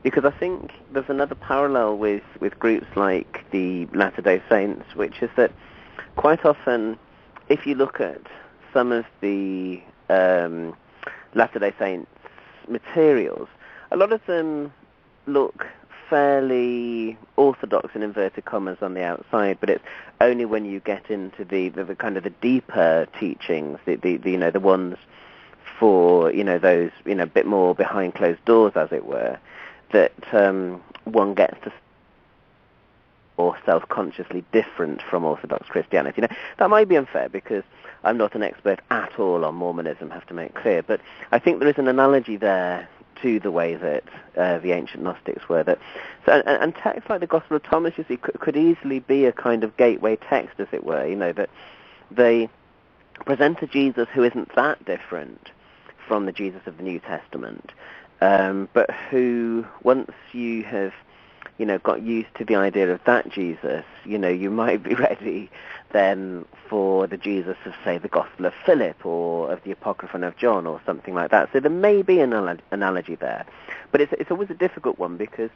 because I think there's another parallel with groups like the Latter-day Saints, which is that quite often, if you look at some of the Latter-day Saints materials, a lot of them look fairly orthodox in inverted commas on the outside, but it's only when you get into the kind of the deeper teachings, the ones for those a bit more behind closed doors, as it were, that one gets to or self-consciously different from Orthodox Christianity. Now, that might be unfair because I'm not an expert at all on Mormonism, have to make clear, but I think there is an analogy there to the way that the ancient Gnostics were. And texts like the Gospel of Thomas, you see, could easily be a kind of gateway text, as it were, that they present a Jesus who isn't that different from the Jesus of the New Testament, but who, once you have got used to the idea of that Jesus, you might be ready then for the Jesus of, say, the Gospel of Philip or of the Apocryphon of John or something like that. So there may be an analogy there. But it's always a difficult one because,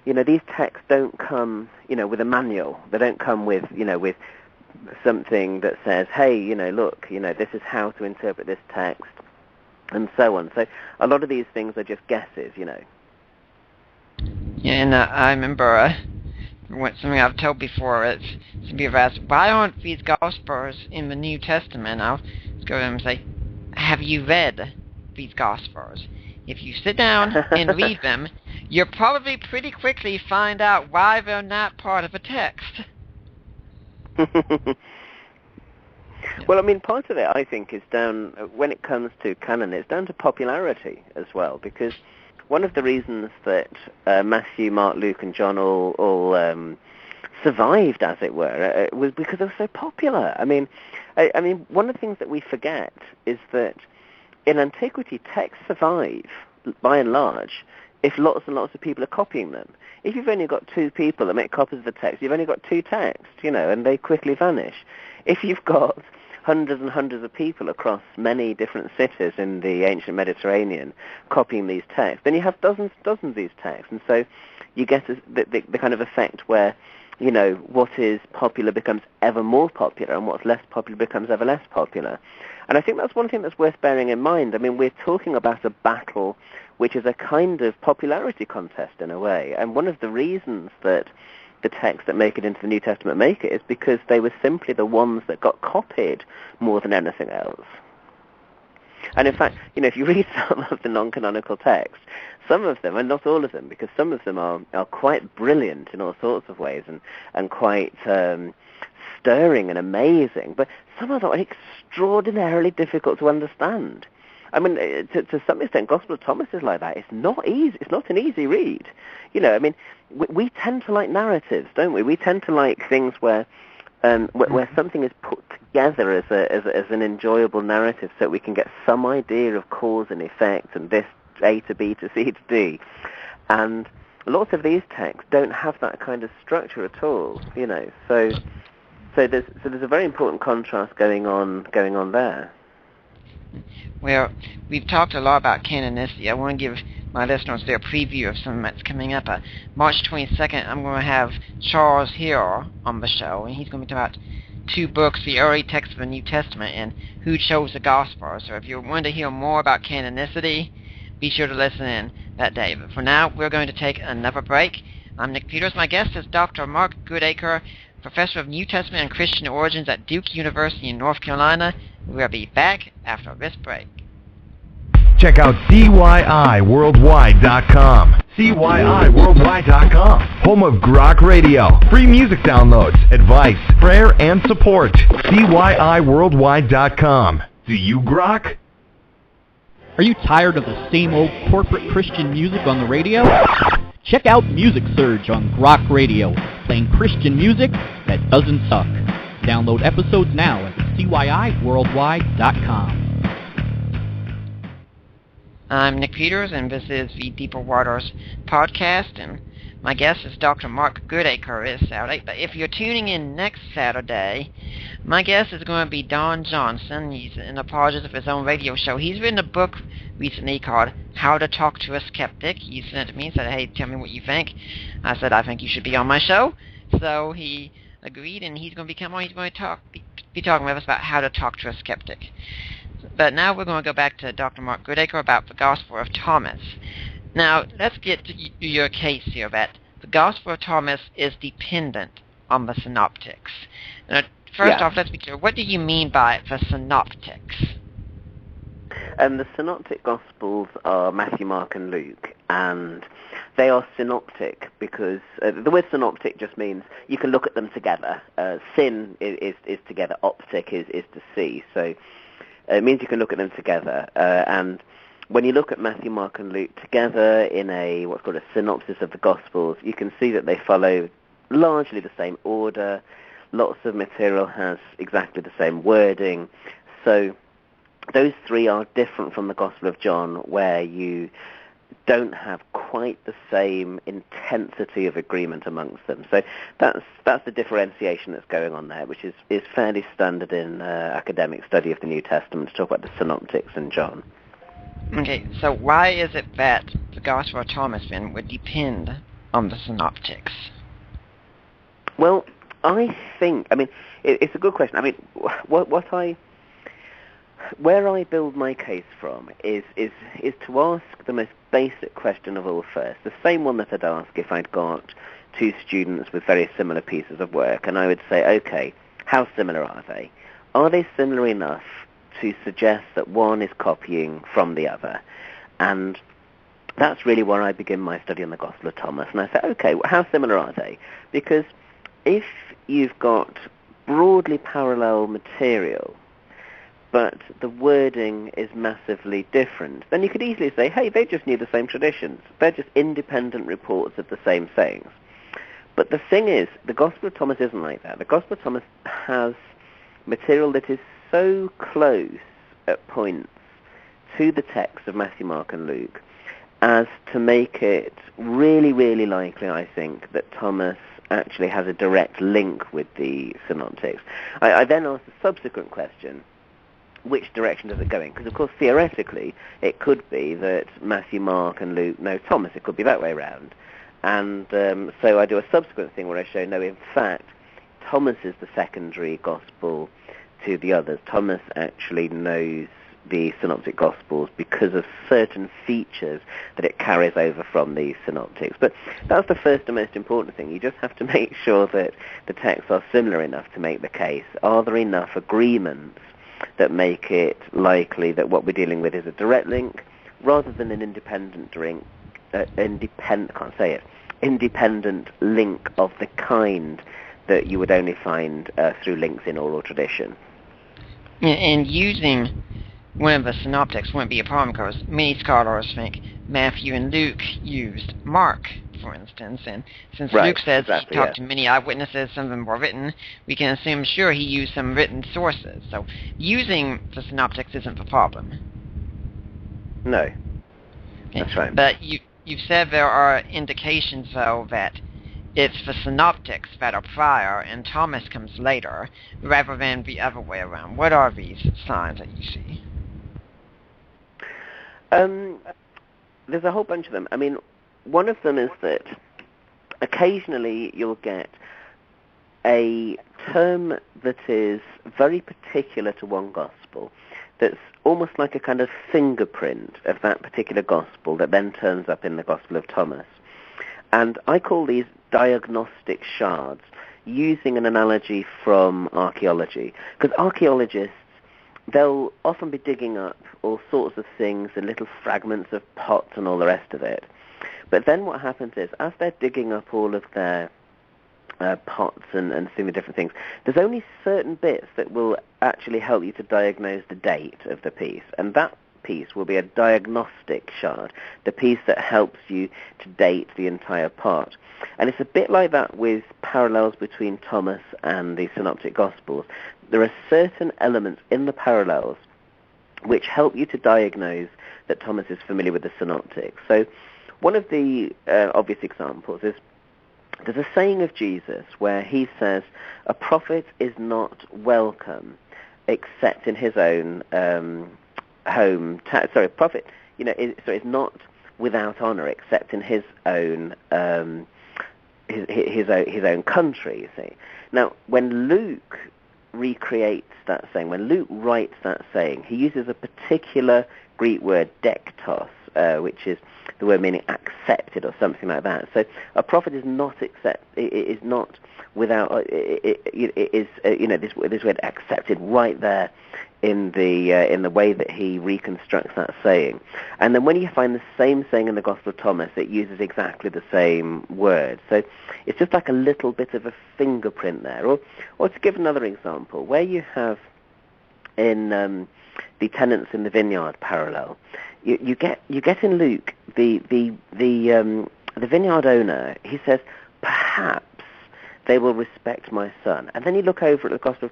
these texts don't come, with a manual. They don't come with, with something that says, hey, look, this is how to interpret this text and so on. So a lot of these things are just guesses, Yeah, and I remember something I've told before. It's some people have asked, why aren't these Gospels in the New Testament? I'll just go to them and say, have you read these Gospels? If you sit down and read them, you'll probably pretty quickly find out why they're not part of a text. Well, I mean, part of it, I think, is down, when it comes to canon, it's down to popularity as well, because one of the reasons that Matthew, Mark, Luke, and John all survived, as it were, was because they were so popular. I mean, one of the things that we forget is that in antiquity, texts survive, by and large, if lots and lots of people are copying them. If you've only got two people that make copies of the text, you've only got two texts, and they quickly vanish. If you've got hundreds and hundreds of people across many different cities in the ancient Mediterranean copying these texts, then you have dozens of these texts. And so you get the kind of effect where, what is popular becomes ever more popular and what's less popular becomes ever less popular. And I think that's one thing that's worth bearing in mind. I mean, we're talking about a battle which is a kind of popularity contest in a way. And one of the reasons that the texts that make it into the New Testament make it is because they were simply the ones that got copied more than anything else. And in fact, if you read some of the non-canonical texts, some of them, and not all of them, because some of them are quite brilliant in all sorts of ways and quite stirring and amazing, but some of them are extraordinarily difficult to understand. I mean, to some extent, Gospel of Thomas is like that. It's not easy. It's not an easy read. I mean, we tend to like narratives, don't we? We tend to like things where something is put together as an enjoyable narrative, so we can get some idea of cause and effect, and this A to B to C to D. And lots of these texts don't have that kind of structure at all. So there's a very important contrast going on there. Well, we've talked a lot about canonicity. I want to give my listeners their preview of something that's coming up. March 22nd, I'm going to have Charles Hill on the show, and he's going to be talking about two books, the early texts of the New Testament, and who chose the Gospel. So if you want to hear more about canonicity, be sure to listen in that day. But for now, we're going to take another break. I'm Nick Peters. My guest is Dr. Mark Goodacre, Professor of New Testament and Christian Origins at Duke University in North Carolina. We'll be back after this break. Check out CYIWorldwide.com. CYIWorldwide.com. Home of Goodacre Radio. Free music downloads, advice, prayer, and support. CYIWorldwide.com. Do you grok? Are you tired of the same old corporate Christian music on the radio? Check out Music Surge on Goodacre Radio, playing Christian music that doesn't suck. Download episodes now at CYIWorldwide.com. I'm Nick Peters, and this is the Deeper Waters podcast, and My guest is Dr. Mark Goodacre this Saturday, but if you're tuning in next Saturday, my guest is going to be Don Johnson. He's an apologist of his own radio show. He's written a book recently called How to Talk to a Skeptic. He sent it to me and said, hey, tell me what you think. I said, I think you should be on my show. So he agreed, and he's going to be coming on. He's going to be talking with us about how to talk to a skeptic. But now we're going to go back to Dr. Mark Goodacre about the Gospel of Thomas. Now, let's get to your case here that the Gospel of Thomas is dependent on the synoptics. Now, first off, let's be clear. What do you mean by the synoptics? The synoptic Gospels are Matthew, Mark, and Luke, and they are synoptic because the word synoptic just means you can look at them together. Syn is together, optic is to see, so it means you can look at them together. And when you look at Matthew, Mark, and Luke together in what's called a synopsis of the Gospels, you can see that they follow largely the same order. Lots of material has exactly the same wording. So those three are different from the Gospel of John, where you don't have quite the same intensity of agreement amongst them. So that's the differentiation that's going on there, which is fairly standard in academic study of the New Testament to talk about the synoptics and John. Okay, so why is it that the Gospel of Thomas then would depend on the synoptics? Well, I think, it's a good question. Where I build my case from is to ask the most basic question of all first, the same one that I'd ask if I'd got two students with very similar pieces of work, and I would say, okay, how similar are they? Are they similar enough to suggest that one is copying from the other? And that's really where I begin my study on the Gospel of Thomas, and I say, okay, how similar are they? Because if you've got broadly parallel material, but the wording is massively different, then you could easily say, hey, they just knew the same traditions. They're just independent reports of the same sayings. But the thing is, the Gospel of Thomas isn't like that. The Gospel of Thomas has material that is so close at points to the text of Matthew, Mark, and Luke as to make it really, really likely, I think, that Thomas actually has a direct link with the synoptics. I then ask the subsequent question, which direction does it go in? Because, of course, theoretically, it could be that Matthew, Mark, and Luke know Thomas. It could be that way around. And so I do a subsequent thing where I show, no, in fact, Thomas is the secondary gospel to the others. Thomas actually knows the synoptic gospels because of certain features that it carries over from the synoptics. But that's the first and most important thing. You just have to make sure that the texts are similar enough to make the case. Are there enough agreements that make it likely that what we're dealing with is a direct link rather than an independent link of the kind that you would only find through links in oral tradition. And using one of the synoptics wouldn't be a problem because many scholars think Matthew and Luke used Mark, for instance, and since Luke says he talked to many eyewitnesses, some of them were written, we can assume, sure, he used some written sources. So using the synoptics isn't the problem. No, okay. That's right. But you've said there are indications, though, that it's the synoptics that are prior and Thomas comes later, rather than the other way around. What are these signs that you see? There's a whole bunch of them. One of them is that occasionally you'll get a term that is very particular to one gospel, that's almost like a kind of fingerprint of that particular gospel that then turns up in the Gospel of Thomas. And I call these diagnostic shards, using an analogy from archaeology. Because archaeologists, they'll often be digging up all sorts of things and little fragments of pots and all the rest of it. But then what happens is, as they're digging up all of their pots and seeing the different things, there's only certain bits that will actually help you to diagnose the date of the piece. And that piece will be a diagnostic shard, the piece that helps you to date the entire pot. And it's a bit like that with parallels between Thomas and the Synoptic Gospels. There are certain elements in the parallels which help you to diagnose that Thomas is familiar with the Synoptics. So one of the obvious examples is there's a saying of Jesus where he says, a prophet is not welcome except in his own prophet, is not without honor except in his own his own country. You see. Now, when Luke recreates that saying, when Luke writes that saying, he uses a particular Greek word, dektos, which is the word meaning accepted or something like that. So a prophet is not without this word accepted right there in the way that he reconstructs that saying. And then when you find the same saying in the Gospel of Thomas, it uses exactly the same word. So it's just like a little bit of a fingerprint there. Or to give another example, where you have in the tenants in the vineyard parallel, you get in Luke the vineyard owner. He says, perhaps they will respect my son. And then you look over at the Gospel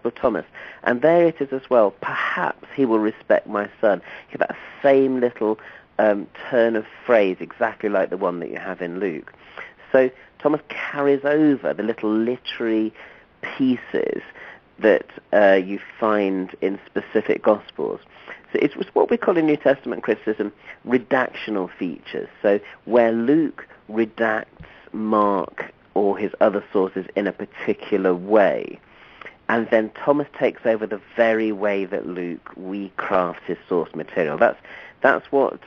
of Thomas, and there it is as well. Perhaps he will respect my son. You have that same little turn of phrase, exactly like the one that you have in Luke. So Thomas carries over the little literary pieces that you find in specific Gospels. So it's what we call in New Testament criticism redactional features. So where Luke redacts Mark or his other sources in a particular way, and then Thomas takes over the very way that Luke recrafts his source material. That's what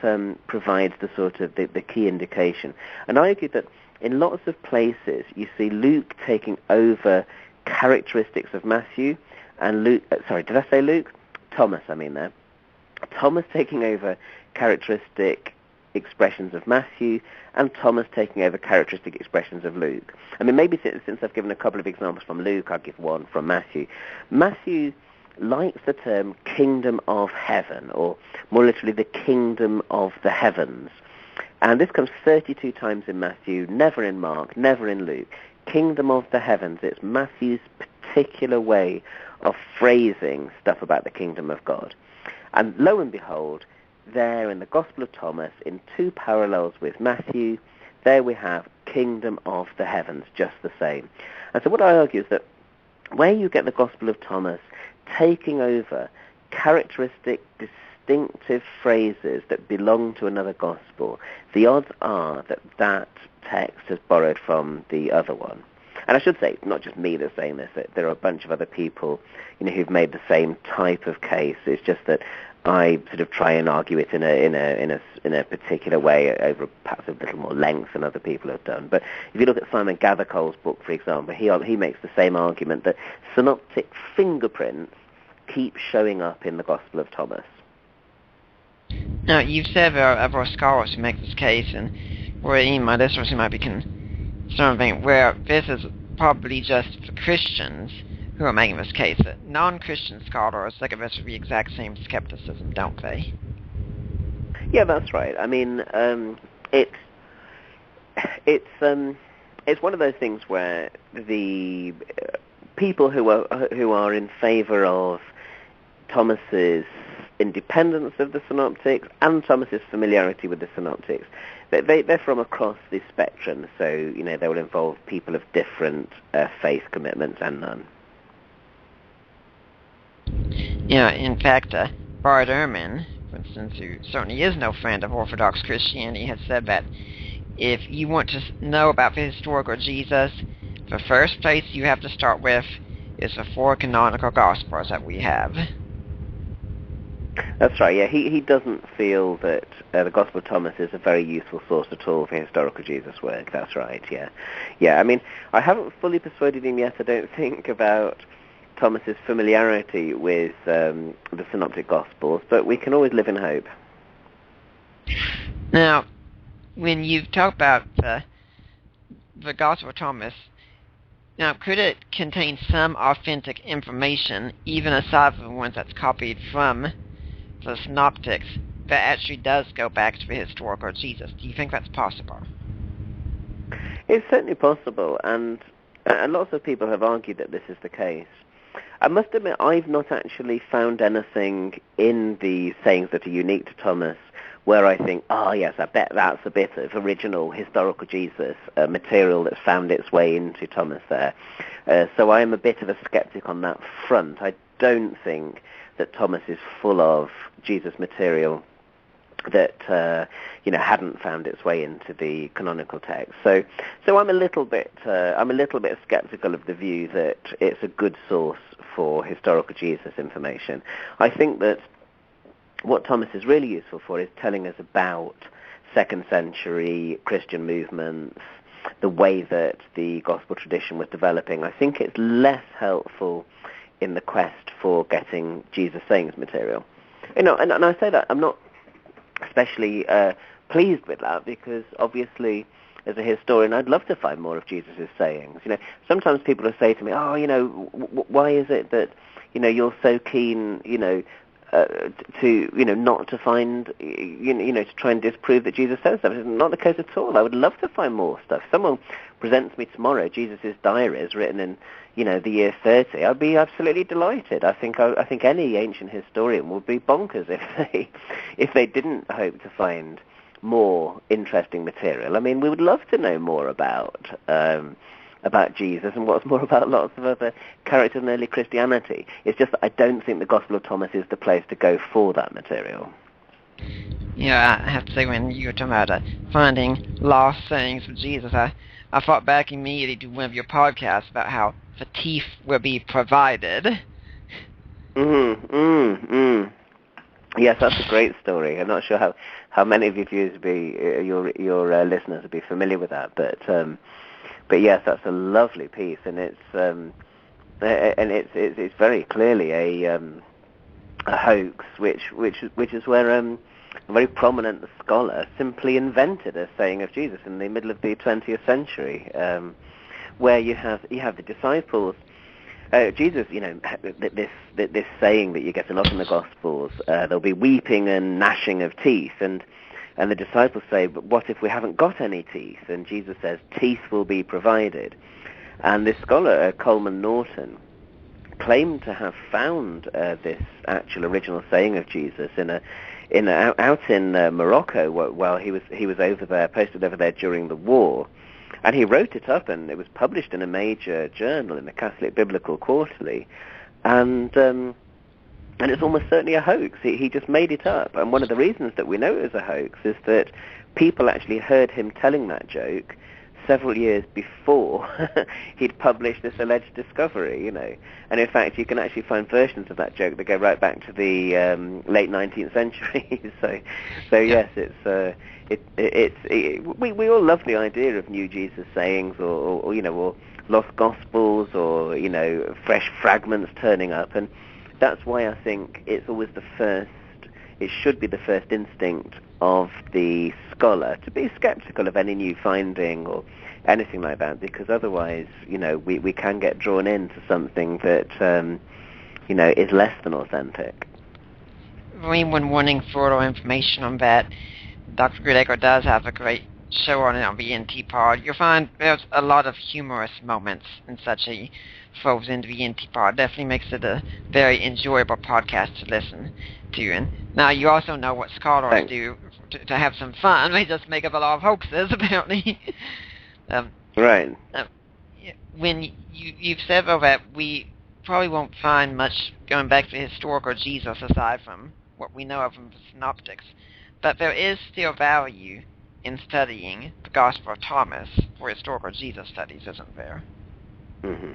provides the sort of the key indication. And I argue that in lots of places you see Luke taking over characteristics of Matthew, and Luke. Sorry, did I say Luke? Thomas, I mean there. Thomas taking over characteristic expressions of Matthew, and Thomas taking over characteristic expressions of Luke. I mean, maybe since I've given a couple of examples from Luke, I'll give one from Matthew. Matthew likes the term kingdom of heaven, or more literally the kingdom of the heavens. And this comes 32 times in Matthew, never in Mark, never in Luke. Kingdom of the heavens. It's Matthew's particular way of phrasing stuff about the kingdom of God. And lo and behold, there in the Gospel of Thomas, in two parallels with Matthew, there we have kingdom of the heavens, just the same. And so what I argue is that where you get the Gospel of Thomas taking over characteristic, distinctive phrases that belong to another Gospel, the odds are that that text has borrowed from the other one. And I should say, it's not just me that's saying this, that there are a bunch of other people, who've made the same type of case. It's just that I sort of try and argue it in a particular way over perhaps a little more length than other people have done. But if you look at Simon Gathercole's book, for example, he makes the same argument that synoptic fingerprints keep showing up in the Gospel of Thomas. Now, you've said there are other scholars who make this case, and where any of my listeners who might be concerned, where this is probably just for Christians who are making this case. That non-Christian scholars look at this with the exact same skepticism, don't they? Yeah, that's right. I mean, it's one of those things where the people who are in favor of Thomas's independence of the synoptics and Thomas's familiarity with the synoptics, they're from across the spectrum. So they will involve people of different faith commitments and none. Yeah, in fact, Bart Ehrman, for instance, who certainly is no friend of Orthodox Christianity, has said that if you want to know about the historical Jesus, the first place you have to start with is the four canonical Gospels that we have. That's right, yeah. He doesn't feel that the Gospel of Thomas is a very useful source at all for historical Jesus work. That's right, yeah. Yeah, I mean, I haven't fully persuaded him yet, I don't think, about Thomas's familiarity with the Synoptic Gospels, but we can always live in hope. Now, when you talk about the Gospel of Thomas, now, could it contain some authentic information, even aside from the ones that's copied from the Synoptics, that actually does go back to the historical Jesus? Do you think that's possible? It's certainly possible, and lots of people have argued that this is the case. I must admit, I've not actually found anything in the sayings that are unique to Thomas where I think, oh yes, I bet that's a bit of original historical Jesus material that's found its way into Thomas there. So I am a bit of a skeptic on that front. I don't think that Thomas is full of Jesus material that hadn't found its way into the canonical text. So I'm a little bit skeptical of the view that it's a good source for historical Jesus information. I think that what Thomas is really useful for is telling us about second century Christian movements, the way that the gospel tradition was developing. I think it's less helpful in the quest for getting Jesus sayings material. And I say that I'm not especially pleased with that, because obviously as a historian I'd love to find more of Jesus' sayings. Sometimes people will say to me, why is it that you're so keen to not to find to try and disprove that Jesus says stuff. It's not the case at all. I would love to find more stuff. Someone presents me tomorrow Jesus' diaries written in the year 30, I'd be absolutely delighted. I think any ancient historian would be bonkers if they didn't hope to find more interesting material. I mean, we would love to know more about Jesus and what's more about lots of other characters in early Christianity. It's just that I don't think the Gospel of Thomas is the place to go for that material. Yeah, I have to say, when you were talking about finding lost sayings of Jesus, I thought back immediately to one of your podcasts about how the teeth will be provided. Yes, that's a great story. I'm not sure how many of your viewers your listeners would be familiar with that, but yes, that's a lovely piece, and it's very clearly a hoax, which is where a very prominent scholar simply invented a saying of Jesus in the middle of the 20th century, where you have the disciples. Jesus, this saying that you get a lot in the Gospels, there'll be weeping and gnashing of teeth, and the disciples say, but what if we haven't got any teeth? And Jesus says, teeth will be provided. And this scholar, Coleman Norton, claimed to have found this actual original saying of Jesus out in Morocco while he was over there, posted over there during the war. And he wrote it up, and it was published in a major journal, in the Catholic Biblical Quarterly. And it's almost certainly a hoax. He just made it up. And one of the reasons that we know it was a hoax is that people actually heard him telling that joke several years before he'd published this alleged discovery, And in fact, you can actually find versions of that joke that go right back to the late 19th century. So yes, we all love the idea of new Jesus sayings, or lost gospels, or fresh fragments turning up, and that's why I think it's always it should be the first instinct of the scholar to be skeptical of any new finding or anything like that, because otherwise, we can get drawn into something that, is less than authentic. Anyone wanting further information on that, Dr. Goodacre does have a great show on it on the NT Pod. You'll find there's a lot of humorous moments in such a folds into the NT Pod. Definitely makes it a very enjoyable podcast to listen to. And now you also know what scholars do to have some fun. They just make up a lot of hoaxes, apparently. Right. When you've said though that we probably won't find much going back to historical Jesus aside from what we know of from the synoptics, but there is still value in studying the Gospel of Thomas for historical Jesus studies, isn't there? Mm-hmm.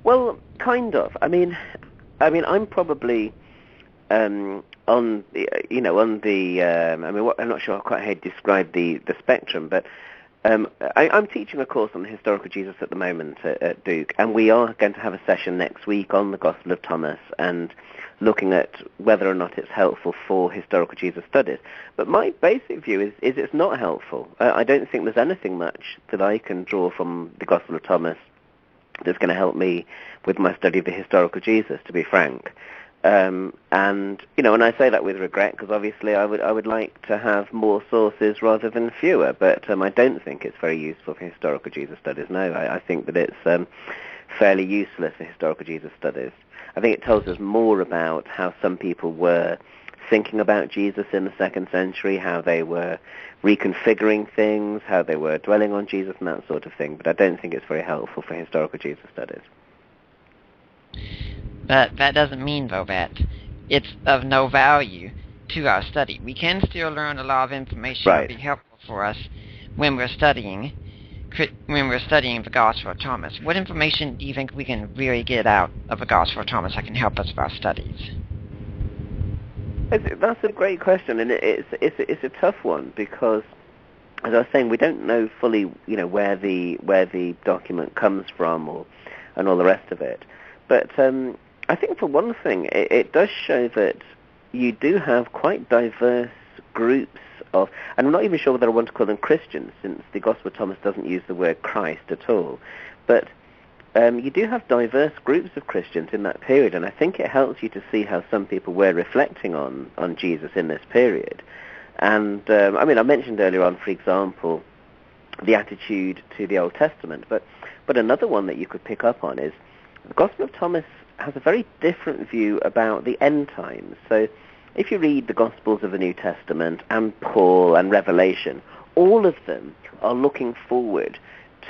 Well, kind of. I mean, I'm probably I'm not sure quite how to describe the spectrum, but I'm teaching a course on historical Jesus at the moment at Duke, and we are going to have a session next week on the Gospel of Thomas and looking at whether or not it's helpful for historical Jesus studies. But my basic view is it's not helpful. I don't think there's anything much that I can draw from the Gospel of Thomas that's going to help me with my study of the historical Jesus, to be frank. And I say that with regret, because obviously I would like to have more sources rather than fewer, but I don't think it's very useful for historical Jesus studies. No, I think that it's fairly useless for historical Jesus studies. I think it tells us more about how some people were thinking about Jesus in the 2nd century, how they were reconfiguring things, how they were dwelling on Jesus and that sort of thing. But I don't think it's very helpful for historical Jesus studies. But that doesn't mean, though, that it's of no value to our study. We can still learn a lot of information that will be helpful for us when we're studying the Gospel of Thomas. What information do you think we can really get out of the Gospel of Thomas that can help us with our studies? That's a great question, and it's a tough one because, as I was saying, we don't know fully, where the document comes from, and all the rest of it. But I think for one thing, it does show that you do have quite diverse groups of, and I'm not even sure whether I want to call them Christians, since the Gospel of Thomas doesn't use the word Christ at all. But you do have diverse groups of Christians in that period, and I think it helps you to see how some people were reflecting on Jesus in this period. And I mentioned earlier on, for example, the attitude to the Old Testament, but another one that you could pick up on is the Gospel of Thomas has a very different view about the end times. So if you read the Gospels of the New Testament and Paul and Revelation, all of them are looking forward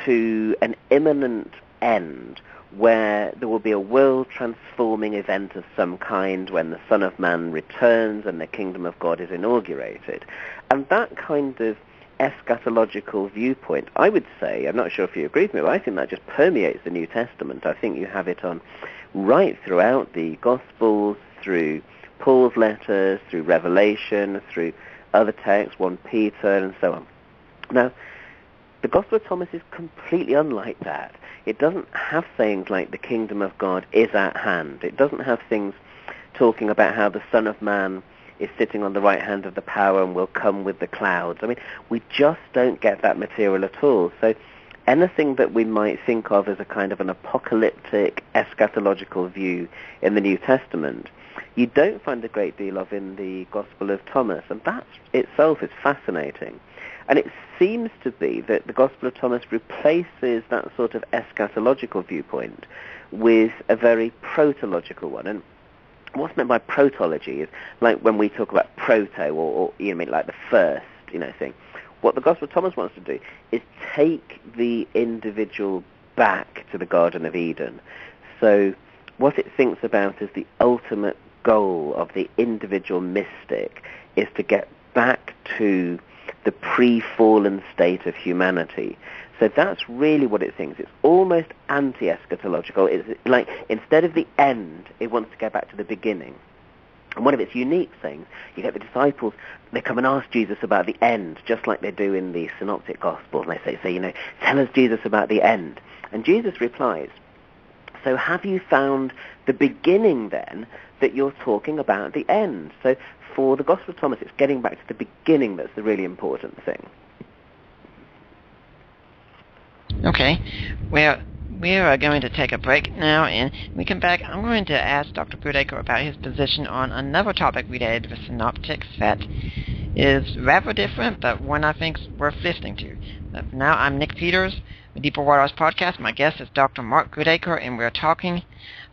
to an imminent end where there will be a world-transforming event of some kind when the Son of Man returns and the kingdom of God is inaugurated. And that kind of eschatological viewpoint, I would say, I'm not sure if you agree with me, but I think that just permeates the New Testament. I think you have it on right throughout the Gospels, through Paul's letters, through Revelation, through other texts, 1 Peter, and so on. Now, the Gospel of Thomas is completely unlike that. It doesn't have sayings like the kingdom of God is at hand. It doesn't have things talking about how the Son of Man is sitting on the right hand of the power and will come with the clouds. We just don't get that material at all. So anything that we might think of as a kind of an apocalyptic, eschatological view in the New Testament, you don't find a great deal of in the Gospel of Thomas, and that itself is fascinating. And it seems to be that the Gospel of Thomas replaces that sort of eschatological viewpoint with a very protological one. And what's meant by protology is like when we talk about proto, or like the first, thing. What the Gospel of Thomas wants to do is take the individual back to the Garden of Eden. So what it thinks about as the ultimate goal of the individual mystic is to get back to the pre-fallen state of humanity. So that's really what it thinks. It's almost anti-eschatological. It's like instead of the end, it wants to go back to the beginning. And one of its unique things, you get the disciples, they come and ask Jesus about the end, just like they do in the Synoptic Gospels. And they say, tell us, Jesus, about the end. And Jesus replies, so have you found the beginning then that you're talking about the end? So for the Gospel of Thomas, it's getting back to the beginning that's the really important thing. Okay. Well, we are going to take a break now, and when we come back, I'm going to ask Dr. Goodacre about his position on another topic related to the synoptics that is rather different, but one I think is worth listening to. But now, I'm Nick Peters, the Deeper Waters Podcast. My guest is Dr. Mark Goodacre, and we're talking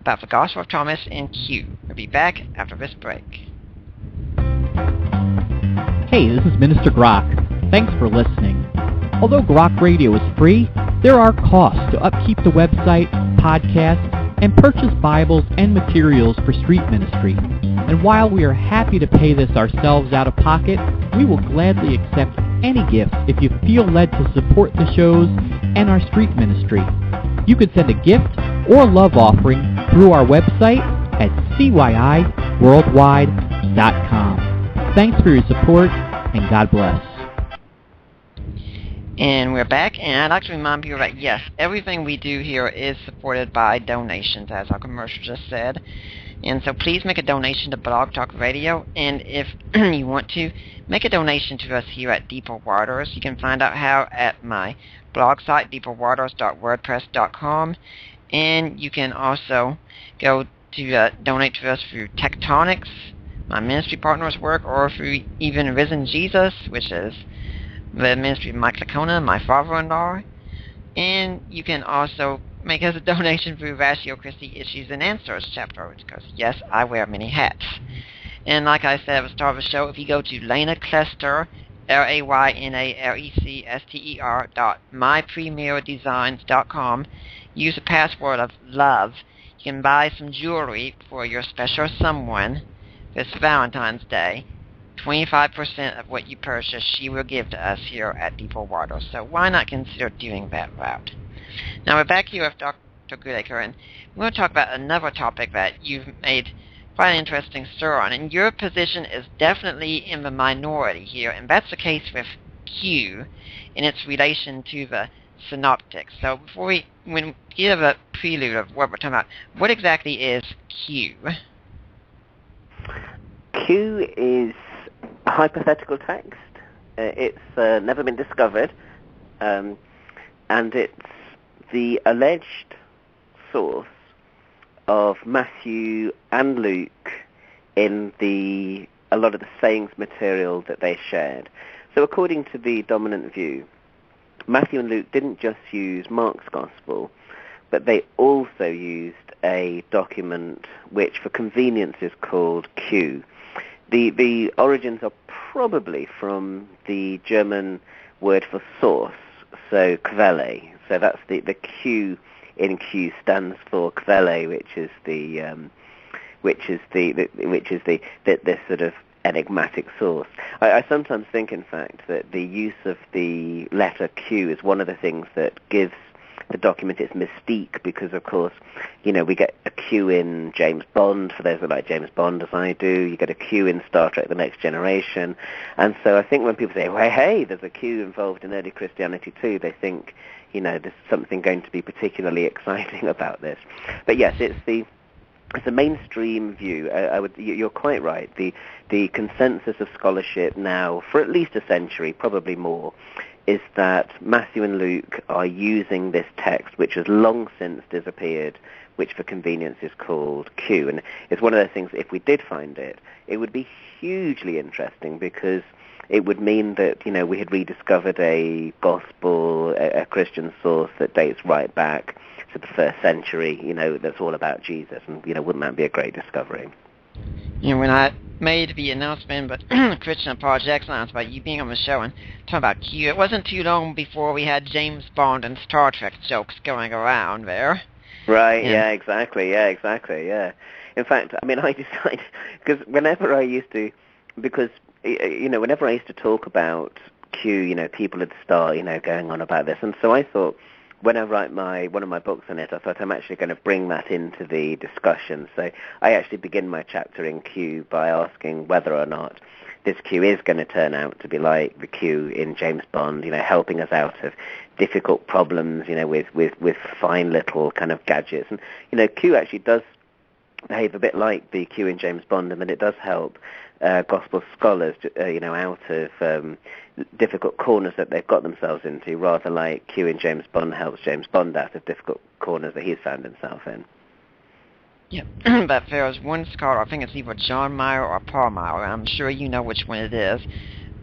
about the Gospel of Thomas in Q. We'll be back after this break. Hey, this is Minister Grok. Thanks for listening. Although Grok Radio is free, there are costs to upkeep the website, podcasts, and purchase Bibles and materials for street ministry. And while we are happy to pay this ourselves out of pocket, we will gladly accept any gift if you feel led to support the shows and our street ministry. You can send a gift or love offering through our website at cyiworldwide.com. Thanks for your support, and God bless. And we're back, and I'd like to remind people that, yes, everything we do here is supported by donations, as our commercial just said. And so please make a donation to Blog Talk Radio, and if you want to, make a donation to us here at Deeper Waters. You can find out how at my blog site, deeperwaters.wordpress.com, and you can also go to donate to us through Tectonics, my ministry partner's work, or through even Risen Jesus, which is the ministry of Mike Lacona, my father-in-law. And you can also make us a donation through Ratio Christi Issues and Answers chapter, because yes, I wear many hats. And like I said at the start of the show, if you go to Lana Clester, LaynaClester.mypremierdesigns.com, use the password of love, you can buy some jewelry for your special someone this Valentine's Day. 25% of what you purchase she will give to us here at Deeper Water. So why not consider doing that route? Now we're back here with Dr. Goodacre, and we're going to talk about another topic that you've made quite an interesting stir on, and your position is definitely in the minority here, and that's the case with Q in its relation to the synoptics. So before we give a prelude of what we're talking about, what exactly is Q? Q is a hypothetical text. It's never been discovered, and it's the alleged source of Matthew and Luke in a lot of the sayings material that they shared. So according to the dominant view, Matthew and Luke didn't just use Mark's Gospel, but they also used a document which for convenience is called Q. The origins are probably from the German word for source, so Quelle. So that's the Q in Q stands for Quelle, which is the sort of enigmatic source. I sometimes think, in fact, that the use of the letter Q is one of the things that gives the document its mystique, because, of course, we get a Q in James Bond, for those that like James Bond, as I do. You get a Q in Star Trek: The Next Generation. And so I think when people say, well, hey, there's a Q involved in early Christianity too, they think, there's something going to be particularly exciting about this. But yes, it's a mainstream view. You're quite right. The consensus of scholarship now, for at least a century, probably more, is that Matthew and Luke are using this text, which has long since disappeared, which for convenience is called Q. And it's one of those things, if we did find it, it would be hugely interesting, because it would mean that, we had rediscovered a gospel, a Christian source that dates right back to the first century, that's all about Jesus. And, wouldn't that be a great discovery? When I made the announcement, but Christian Apologetics announced about you being on the show and talking about Q, it wasn't too long before we had James Bond and Star Trek jokes going around there. Right, yeah, exactly. In fact, I decided, because whenever I used to talk about Q, people would start, going on about this. And so I thought, when I write one of my books on it, I thought I'm actually going to bring that into the discussion. So I actually begin my chapter in Q by asking whether or not this Q is going to turn out to be like the Q in James Bond, helping us out of difficult problems, with fine little kind of gadgets. And, Q actually does behave a bit like the Q in James Bond, and that it does help gospel scholars, out of difficult corners that they've got themselves into, rather like Q in James Bond helps James Bond out of difficult corners that he's found himself in. Yeah, but there's one scholar, I think it's either John Meyer or Paul Meyer, and I'm sure you know which one it is,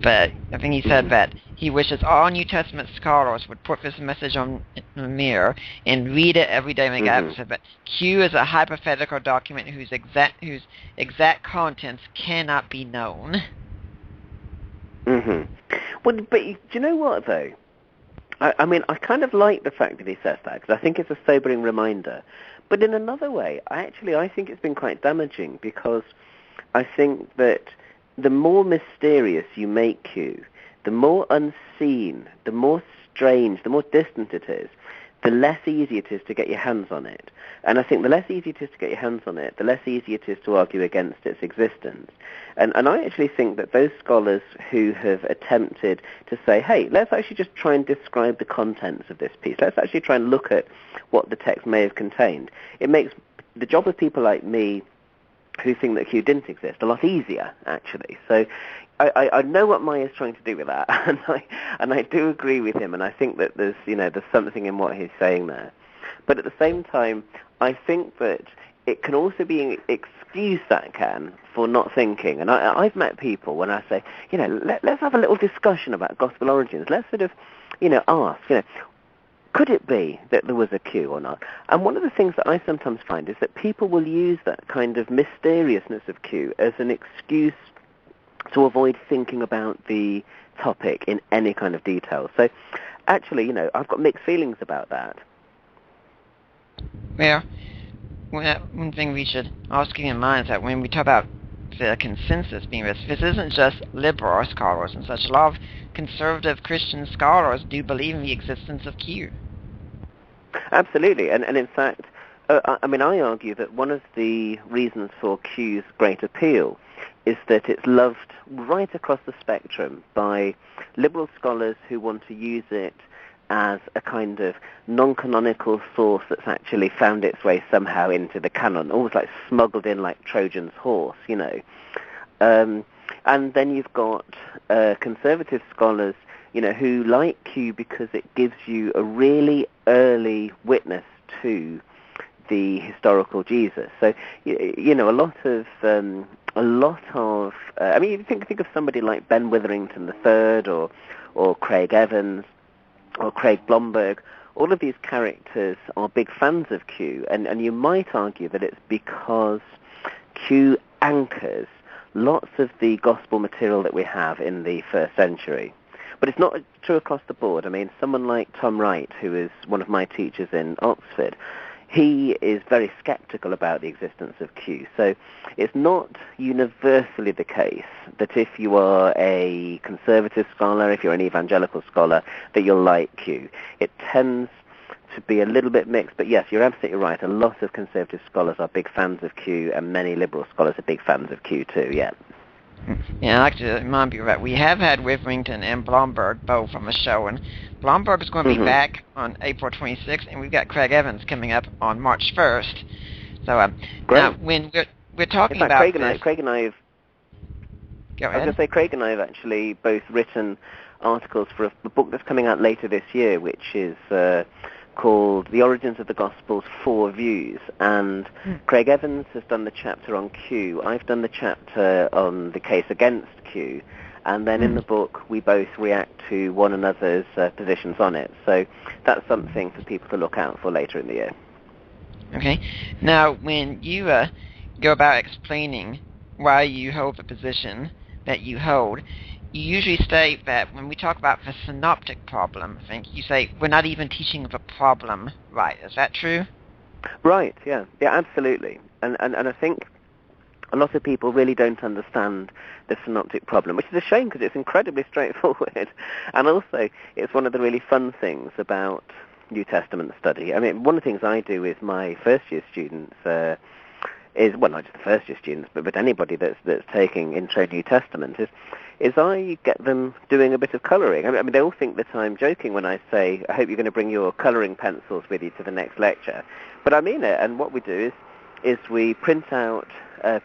but I think he said that he wishes all New Testament scholars would put this message on the mirror and read it every day when they get it. But Q is a hypothetical document whose exact contents cannot be known. Well, but do you know what, though? I kind of like the fact that he says that, because I think it's a sobering reminder. But in another way, I think it's been quite damaging, because I think that the more mysterious you make Q, the more unseen, the more strange, the more distant it is, the less easy it is to get your hands on it. And I think the less easy it is to get your hands on it, the less easy it is to argue against its existence. And I actually think that those scholars who have attempted to say, hey, let's actually just try and describe the contents of this piece, let's actually try and look at what the text may have contained, it makes the job of people like me who think that Q didn't exist a lot easier, actually. So I know what Maya is trying to do with that, and I do agree with him, and I think that there's something in what he's saying there. But at the same time, I think that it can also be an excuse, that can, for not thinking. And I've met people when I say, let's have a little discussion about gospel origins. Let's sort of, ask, could it be that there was a Q or not? And one of the things that I sometimes find is that people will use that kind of mysteriousness of Q as an excuse to avoid thinking about the topic in any kind of detail. So actually, I've got mixed feelings about that. Well, one thing we should also keep in mind is that when we talk about the consensus being this isn't just liberal scholars and such. A lot of conservative Christian scholars do believe in the existence of Q. Absolutely, and in fact, I argue that one of the reasons for Q's great appeal is that it's loved right across the spectrum by liberal scholars who want to use it as a kind of non-canonical source that's actually found its way somehow into the canon, almost like smuggled in like Trojan's horse, And then you've got conservative scholars, who like Q because it gives you a really early witness to the historical Jesus. So, a lot of you think of somebody like Ben Witherington III or Craig Evans or Craig Blomberg. All of these characters are big fans of Q, and you might argue that it's because Q anchors lots of the gospel material that we have in the first century. But it's not true across the board. I mean, someone like Tom Wright, who is one of my teachers in Oxford, he is very skeptical about the existence of Q. So it's not universally the case that if you are a conservative scholar, if you're an evangelical scholar, that you'll like Q. It tends to be a little bit mixed, but yes, you're absolutely right. A lot of conservative scholars are big fans of Q, and many liberal scholars are big fans of Q too, yeah. Yeah, I'd like to remind you that we have had Witherington and Blomberg both on the show, and Blomberg is going to be back on April 26th, and we've got Craig Evans coming up on March 1st. So, now, when we're talking about Craig and I have... Go ahead. I was going to say, Craig and I have actually both written articles for a book that's coming out later this year, which is called The Origins of the Gospels, 4 Views, and Craig Evans has done the chapter on Q. I've done the chapter on the case against Q, and then in the book we both react to one another's positions on it. So that's something for people to look out for later in the year. Okay. Now, when you go about explaining why you hold the position that you hold, you usually state that when we talk about the synoptic problem, I think you say we're not even teaching the problem right. Is that true? Right, yeah, absolutely. And I think a lot of people really don't understand the synoptic problem, which is a shame because it's incredibly straightforward. And also, it's one of the really fun things about New Testament study. I mean, one of the things I do with my first-year students is, well, not just the first-year students, but anybody that's taking Intro New Testament, is I get them doing a bit of colouring. I mean, they all think that I'm joking when I say, I hope you're going to bring your colouring pencils with you to the next lecture. But I mean it, and what we do is we print out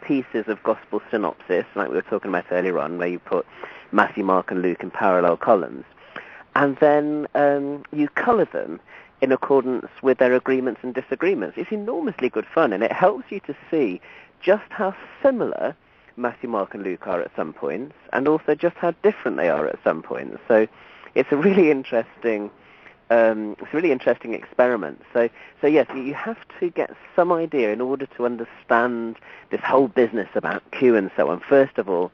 pieces of gospel synopsis, like we were talking about earlier on, where you put Matthew, Mark, and Luke in parallel columns, and then you colour them in accordance with their agreements and disagreements. It's enormously good fun, and it helps you to see just how similar Matthew, Mark, and Luke are at some points, and also just how different they are at some points. So it's a really interesting experiment. So yes, you have to get some idea in order to understand this whole business about Q and so on. First of all,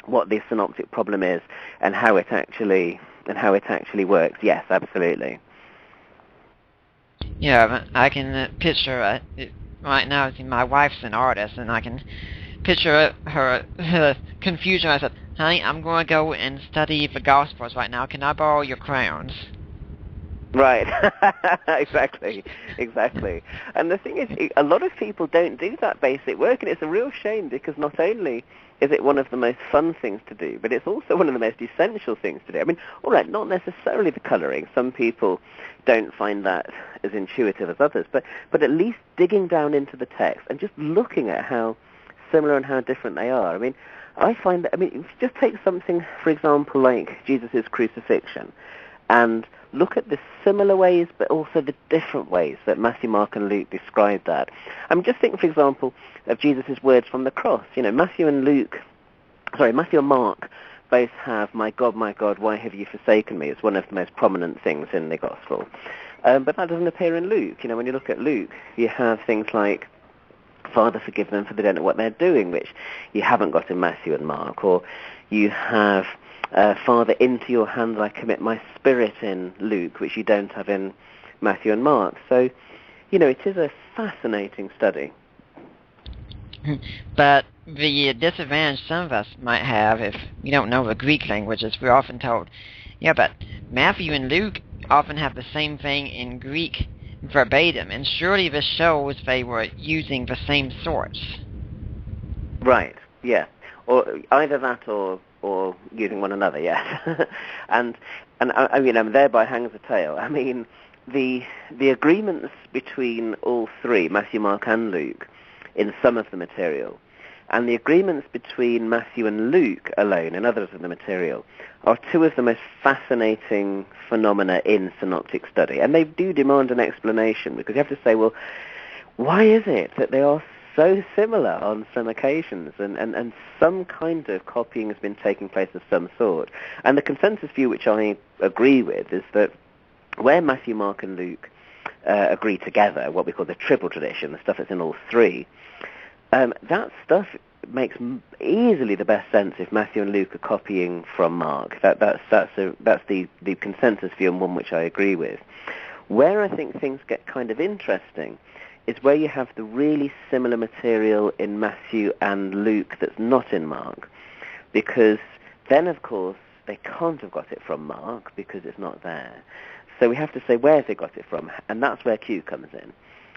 what the synoptic problem is and how it actually works. Yes, absolutely. Yeah, I can picture it right now. See, my wife's an artist, and I can picture her confusion. I said, "Honey, I'm going to go and study the Gospels right now. Can I borrow your crayons?" Right, exactly. And the thing is, a lot of people don't do that basic work, and it's a real shame because not only is it one of the most fun things to do, but it's also one of the most essential things to do. I mean, all right, not necessarily the colouring. Some people don't find that as intuitive as others, but at least digging down into the text and just looking at how similar and how different they are. I mean, I find that, if you just take something, for example, like Jesus' crucifixion, and look at the similar ways, but also the different ways that Matthew, Mark, and Luke describe that. I'm just thinking, for example, of Jesus' words from the cross. Matthew and Mark both have, my God, why have you forsaken me?" It's one of the most prominent things in the Gospel. But that doesn't appear in Luke. You know, when you look at Luke, you have things like, Father, forgive them, for they don't know what they're doing, which you haven't got in Matthew and Mark. Or you have, Father, into your hands I commit my spirit in Luke, which you don't have in Matthew and Mark. So, you know, it is a fascinating study. But the disadvantage some of us might have if we don't know the Greek language is we're often told, yeah, but Matthew and Luke often have the same thing in Greek verbatim, and surely this shows they were using the same source. Right, yeah. Or either that or using one another, yes. and I mean, thereby hangs the tale. I mean, the agreements between all three, Matthew, Mark, and Luke, in some of the material, and the agreements between Matthew and Luke alone in others of the material, are two of the most fascinating phenomena in synoptic study. And they do demand an explanation, because you have to say, well, why is it that they are so similar on some occasions, and some kind of copying has been taking place of some sort? And the consensus view, which I agree with, is that where Matthew, Mark, and Luke agree together, what we call the triple tradition, the stuff that's in all three, that stuff makes easily the best sense if Matthew and Luke are copying from Mark. That's the consensus view, and one which I agree with. Where I think things get kind of interesting is where you have the really similar material in Matthew and Luke that's not in Mark, because then, of course, they can't have got it from Mark because it's not there. So we have to say, where have they got it from? And that's where Q comes in.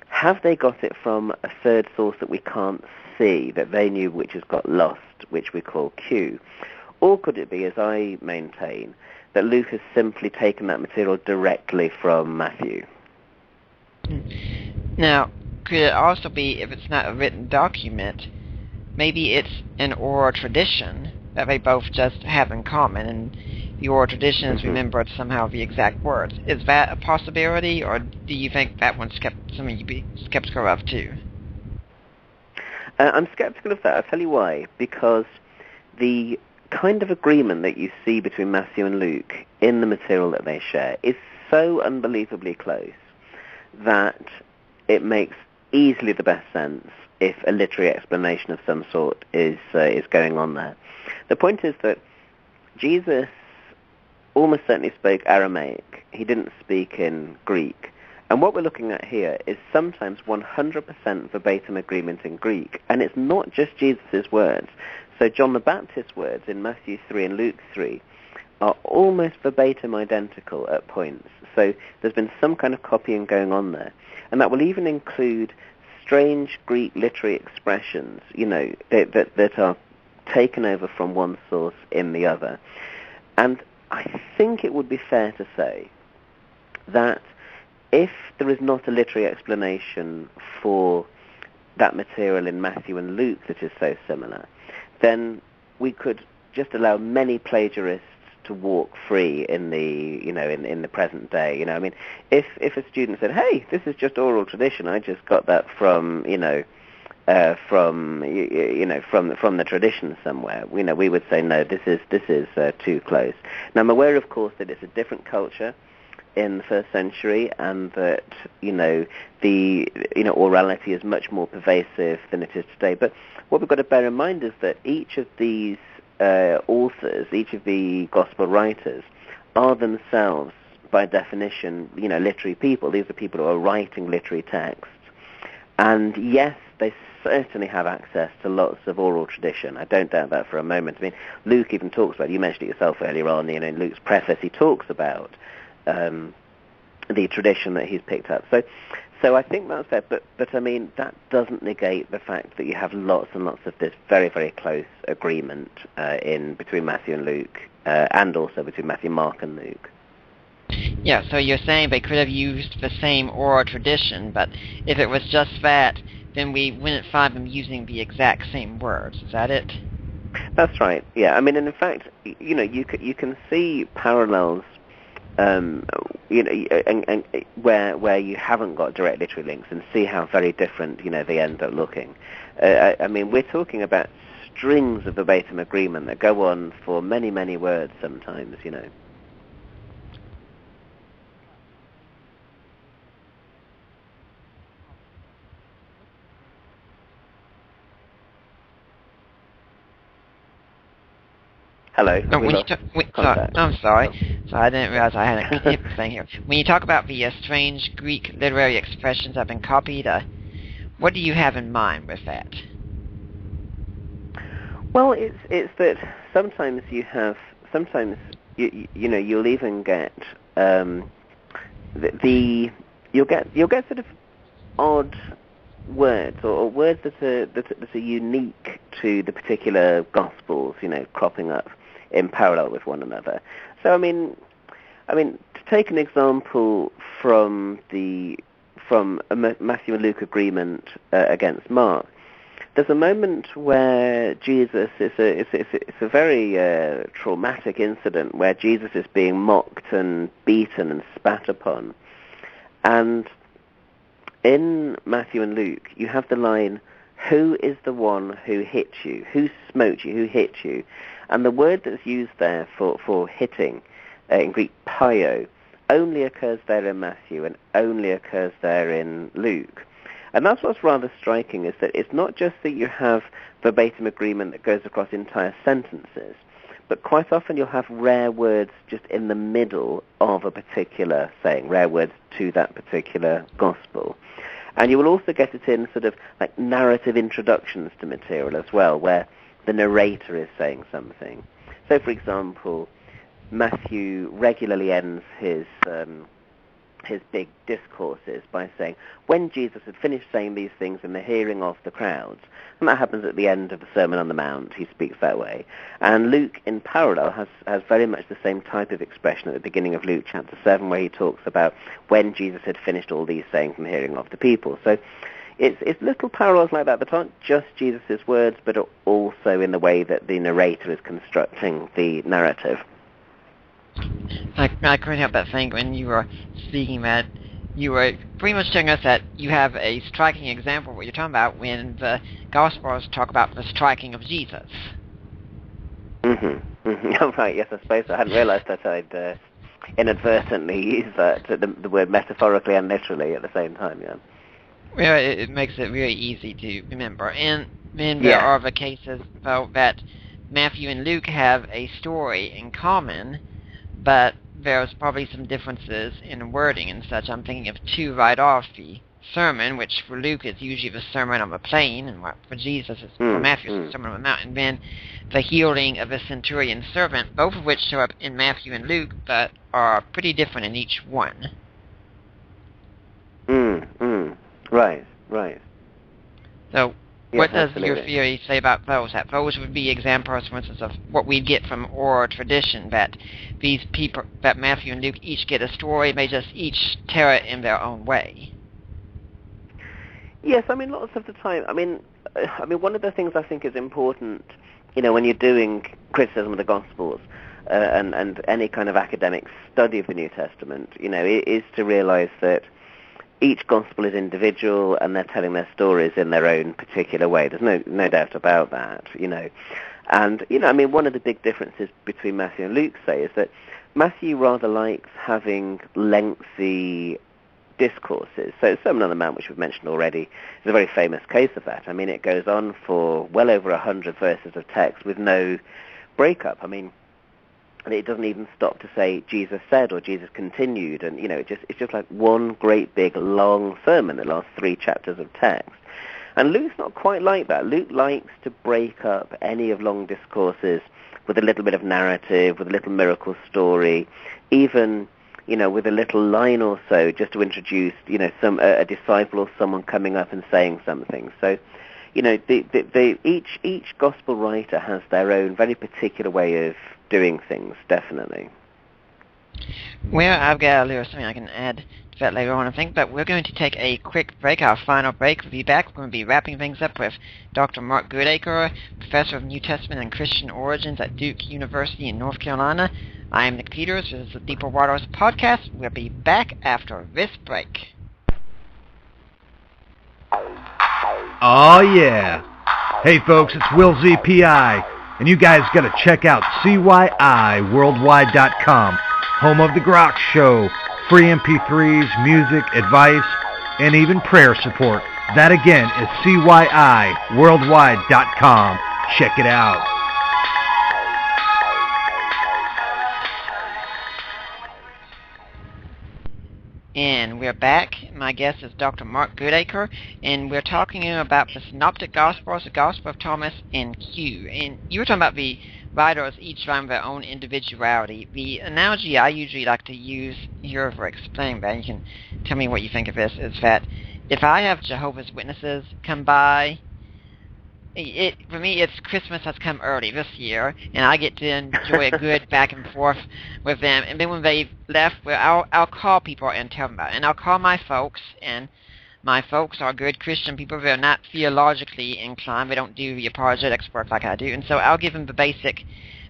Have they got it from a third source that we can't see, that they knew, which has got lost, which we call Q? Or could it be, as I maintain, that Luke has simply taken that material directly from Matthew? Now, could it also be, if it's not a written document, maybe it's an oral tradition that they both just have in common, and the oral tradition is remembered somehow the exact words? Is that a possibility, or do you think that one's something you'd be skeptical of too? I'm skeptical of that. I'll tell you why. Because the kind of agreement that you see between Matthew and Luke in the material that they share is so unbelievably close that it makes easily the best sense if a literary explanation of some sort is going on there. The point is that Jesus almost certainly spoke Aramaic. He didn't speak in Greek. And what we're looking at here is sometimes 100% verbatim agreement in Greek. And it's not just Jesus' words. So John the Baptist's words in Matthew 3 and Luke 3 are almost verbatim identical at points. So there's been some kind of copying going on there. And that will even include strange Greek literary expressions, you know, that are taken over from one source in the other. And I think it would be fair to say that if there is not a literary explanation for that material in Matthew and Luke that is so similar, then we could just allow many plagiarists to walk free in the present day. I mean, if a student said, "Hey, this is just oral tradition. I just got that from from the tradition somewhere," we would say, "No, this is too close." Now, I'm aware, of course, that it's a different culture in the first century, and that the orality is much more pervasive than it is today. But what we've got to bear in mind is that each of these authors, each of the gospel writers, are themselves, by definition, literary people. These are people who are writing literary texts, and yes, they certainly have access to lots of oral tradition. I don't doubt that for a moment. I mean, Luke even talks about, you mentioned it yourself earlier on, in Luke's preface, he talks about the tradition that he's picked up. So I think that's fair, but I mean, that doesn't negate the fact that you have lots and lots of this very, very close agreement between Matthew and Luke, and also between Matthew, Mark, and Luke. Yeah, so you're saying they could have used the same oral tradition, but if it was just that, then we wouldn't find them using the exact same words. Is that it? That's right. Yeah, I mean, and in fact, you can see parallels, and where you haven't got direct literary links, and see how very different they end up looking. I mean, we're talking about strings of verbatim agreement that go on for many, many words sometimes. Hello. No, when you I'm sorry. Oh. So I didn't realize I had a hip thing here. When you talk about the strange Greek literary expressions that have been copied, what do you have in mind with that? Well, it's that sometimes you'll even get you'll get sort of odd words or words that are unique to the particular Gospels, cropping up in parallel with one another. So I mean, to take an example from a Matthew and Luke agreement against Mark, there's a moment where Jesus it's a very traumatic incident where Jesus is being mocked and beaten and spat upon, and in Matthew and Luke, you have the line, "Who is the one who hit you? Who smote you? Who hit you?" And the word that's used there for hitting, in Greek, paio, only occurs there in Matthew and only occurs there in Luke. And that's what's rather striking, is that it's not just that you have verbatim agreement that goes across entire sentences, but quite often you'll have rare words just in the middle of a particular saying, rare words to that particular gospel. And you will also get it in sort of like narrative introductions to material as well, where the narrator is saying something. So, for example, Matthew regularly ends his big discourses by saying, when Jesus had finished saying these things in the hearing of the crowds, and that happens at the end of the Sermon on the Mount, he speaks that way. And Luke, in parallel, has very much the same type of expression at the beginning of Luke chapter 7, where he talks about when Jesus had finished all these sayings in the hearing of the people. So it's little parallels like that aren't just Jesus' words, but are also in the way that the narrator is constructing the narrative. I couldn't help but think when you were speaking that you were pretty much telling us that you have a striking example of what you're talking about when the Gospels talk about the striking of Jesus. Oh, right, yes, I suppose I hadn't realised that I'd inadvertently used the word metaphorically and literally at the same time, yeah. Well, it makes it very easy to remember. And then there are the cases, though, that Matthew and Luke have a story in common, but there's probably some differences in wording and such. I'm thinking of two right off: the sermon, which for Luke is usually the Sermon on the Plain, and for Jesus is for Matthew is the Sermon on the Mount, and then the healing of the centurion's servant, both of which show up in Matthew and Luke, but are pretty different in each one. Right. So, yes, what does absolutely. your theory say about those? That those would be examples, for instance, of what we get from oral tradition, that these people, that Matthew and Luke each get a story, they just each tell it in their own way. Yes, I mean, lots of the time. I mean, one of the things I think is important, when you're doing criticism of the Gospels and any kind of academic study of the New Testament, is to realize that each Gospel is individual and they're telling their stories in their own particular way. There's no doubt about that, And, one of the big differences between Matthew and Luke, say, is that Matthew rather likes having lengthy discourses. So Sermon on the Mount, which we've mentioned already, is a very famous case of that. I mean, it goes on for well over 100 verses of text with no breakup. I mean, and it doesn't even stop to say Jesus said or Jesus continued, and it's just like one great big long sermon that lasts 3 chapters of text. And Luke's not quite like that. Luke likes to break up any of long discourses with a little bit of narrative, with a little miracle story, even with a little line or so, just to introduce a disciple or someone coming up and saying something. So each gospel writer has their own very particular way of doing things, definitely. Well, I've got a little something I can add to that later on, I think, but we're going to take a quick break, our final break. We'll be back. We're going to be wrapping things up with Dr. Mark Goodacre, Professor of New Testament and Christian Origins at Duke University in North Carolina. I am Nick Peters. This is the Deeper Waters Podcast. We'll be back after this break. Oh, yeah. Hey, folks, it's Will ZPI, and you guys got to check out CYIWorldwide.com, home of The Grok Show, free MP3s, music, advice, and even prayer support. That, again, is CYIWorldwide.com. Check it out. And we're back. My guest is Dr. Mark Goodacre, and we're talking about the Synoptic Gospels, the Gospel of Thomas, and Q. And you were talking about the writers each writing their own individuality. The analogy I usually like to use here for explaining that, you can tell me what you think of this, is that if I have Jehovah's Witnesses come by, for me, it's Christmas has come early this year, and I get to enjoy a good back and forth with them. And then when they've left, well, I'll call people and tell them about it. And I'll call my folks, and my folks are good Christian people. They're not theologically inclined. They don't do the apologetics work like I do. And so I'll give them the basic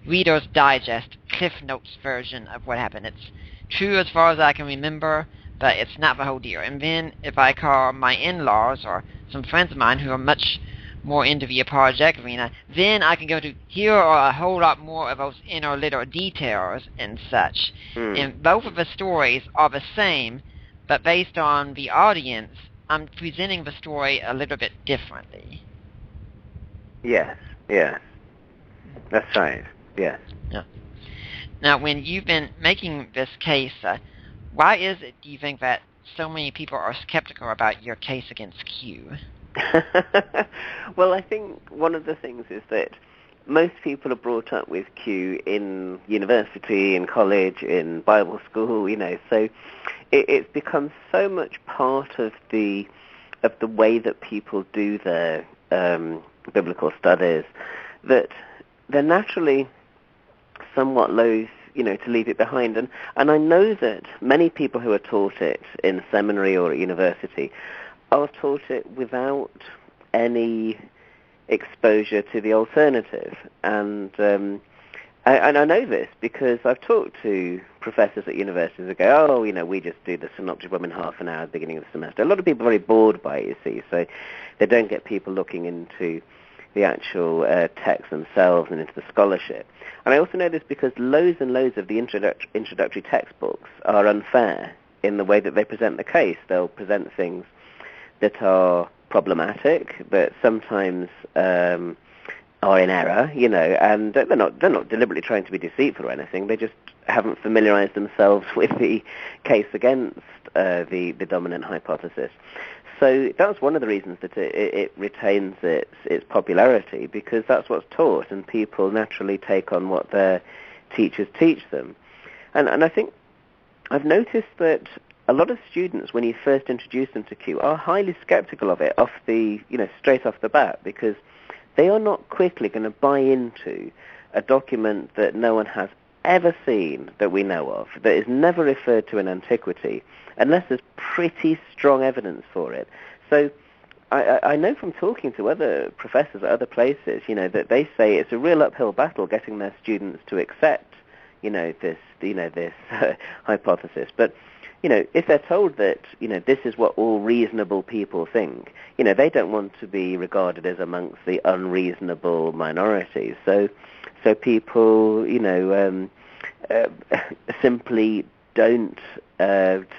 Reader's Digest, Cliff Notes version of what happened. It's true as far as I can remember, but it's not the whole deal. And then if I call my in-laws or some friends of mine who are much more into the apologetic arena, then I can go to here are a whole lot more of those inner little details and such. And both of the stories are the same, but based on the audience, I'm presenting the story a little bit differently. Yes. That's right. Yes. Yeah. Now, when you've been making this case, why is it, do you think, that so many people are skeptical about your case against Q? Well, I think one of the things is that most people are brought up with Q in university, in college, in Bible school, so it's become so much part of the way that people do their biblical studies that they're naturally somewhat loath, to leave it behind. And I know that many people who are taught it in seminary or at university are taught it without any exposure to the alternative. And I know this because I've talked to professors at universities who go, we just do the synoptic in half an hour at the beginning of the semester. A lot of people are very bored by it, you see, so they don't get people looking into the actual texts themselves and into the scholarship. And I also know this because loads and loads of the introductory textbooks are unfair in the way that they present the case. They'll present things that are problematic, but sometimes are in error, and they're not deliberately trying to be deceitful or anything. They just haven't familiarized themselves with the case against the dominant hypothesis. So that's one of the reasons that it retains its popularity, because that's what's taught, and people naturally take on what their teachers teach them. And I think I've noticed that a lot of students, when you first introduce them to Q, are highly skeptical of it straight off the bat, because they are not quickly going to buy into a document that no one has ever seen that we know of, that is never referred to in antiquity, unless there's pretty strong evidence for it. So I know from talking to other professors at other places, that they say it's a real uphill battle getting their students to accept, this hypothesis. But if they're told that, this is what all reasonable people think, they don't want to be regarded as amongst the unreasonable minorities. So people, simply don't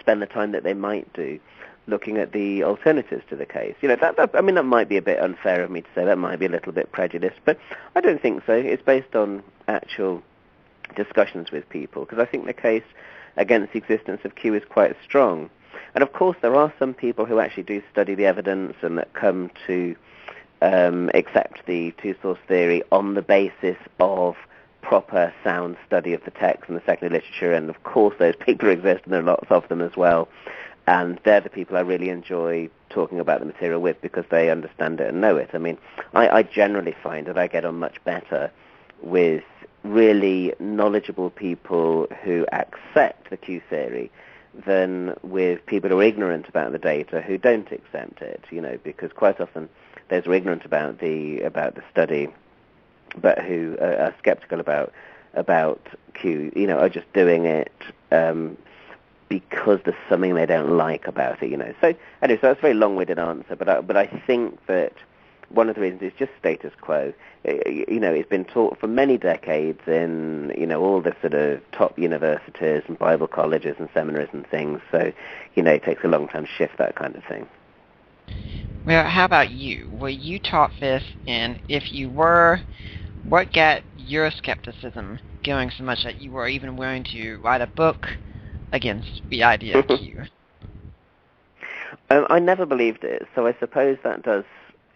spend the time that they might do looking at the alternatives to the case. That might be a bit unfair of me to say. That might be a little bit prejudiced, but I don't think so. It's based on actual discussions with people, because I think the case against the existence of Q is quite strong. And of course there are some people who actually do study the evidence and that come to accept the two-source theory on the basis of proper sound study of the text and the secondary literature, and of course those people exist, and there are lots of them as well. And they're the people I really enjoy talking about the material with, because they understand it and know it. I generally find that I get on much better with really knowledgeable people who accept the Q theory than with people who are ignorant about the data who don't accept it, because quite often those who are ignorant about the study but who are skeptical about Q, are just doing it because there's something they don't like about it, So anyway, so that's a very long-winded answer, but I think that one of the reasons is just status quo. It's been taught for many decades in, all the sort of top universities and Bible colleges and seminaries and things. So, it takes a long time to shift that kind of thing. Well, how about you? Were you taught this, and if you were, what got your skepticism going so much that you were even willing to write a book against the idea of Q? I never believed it, so I suppose that does,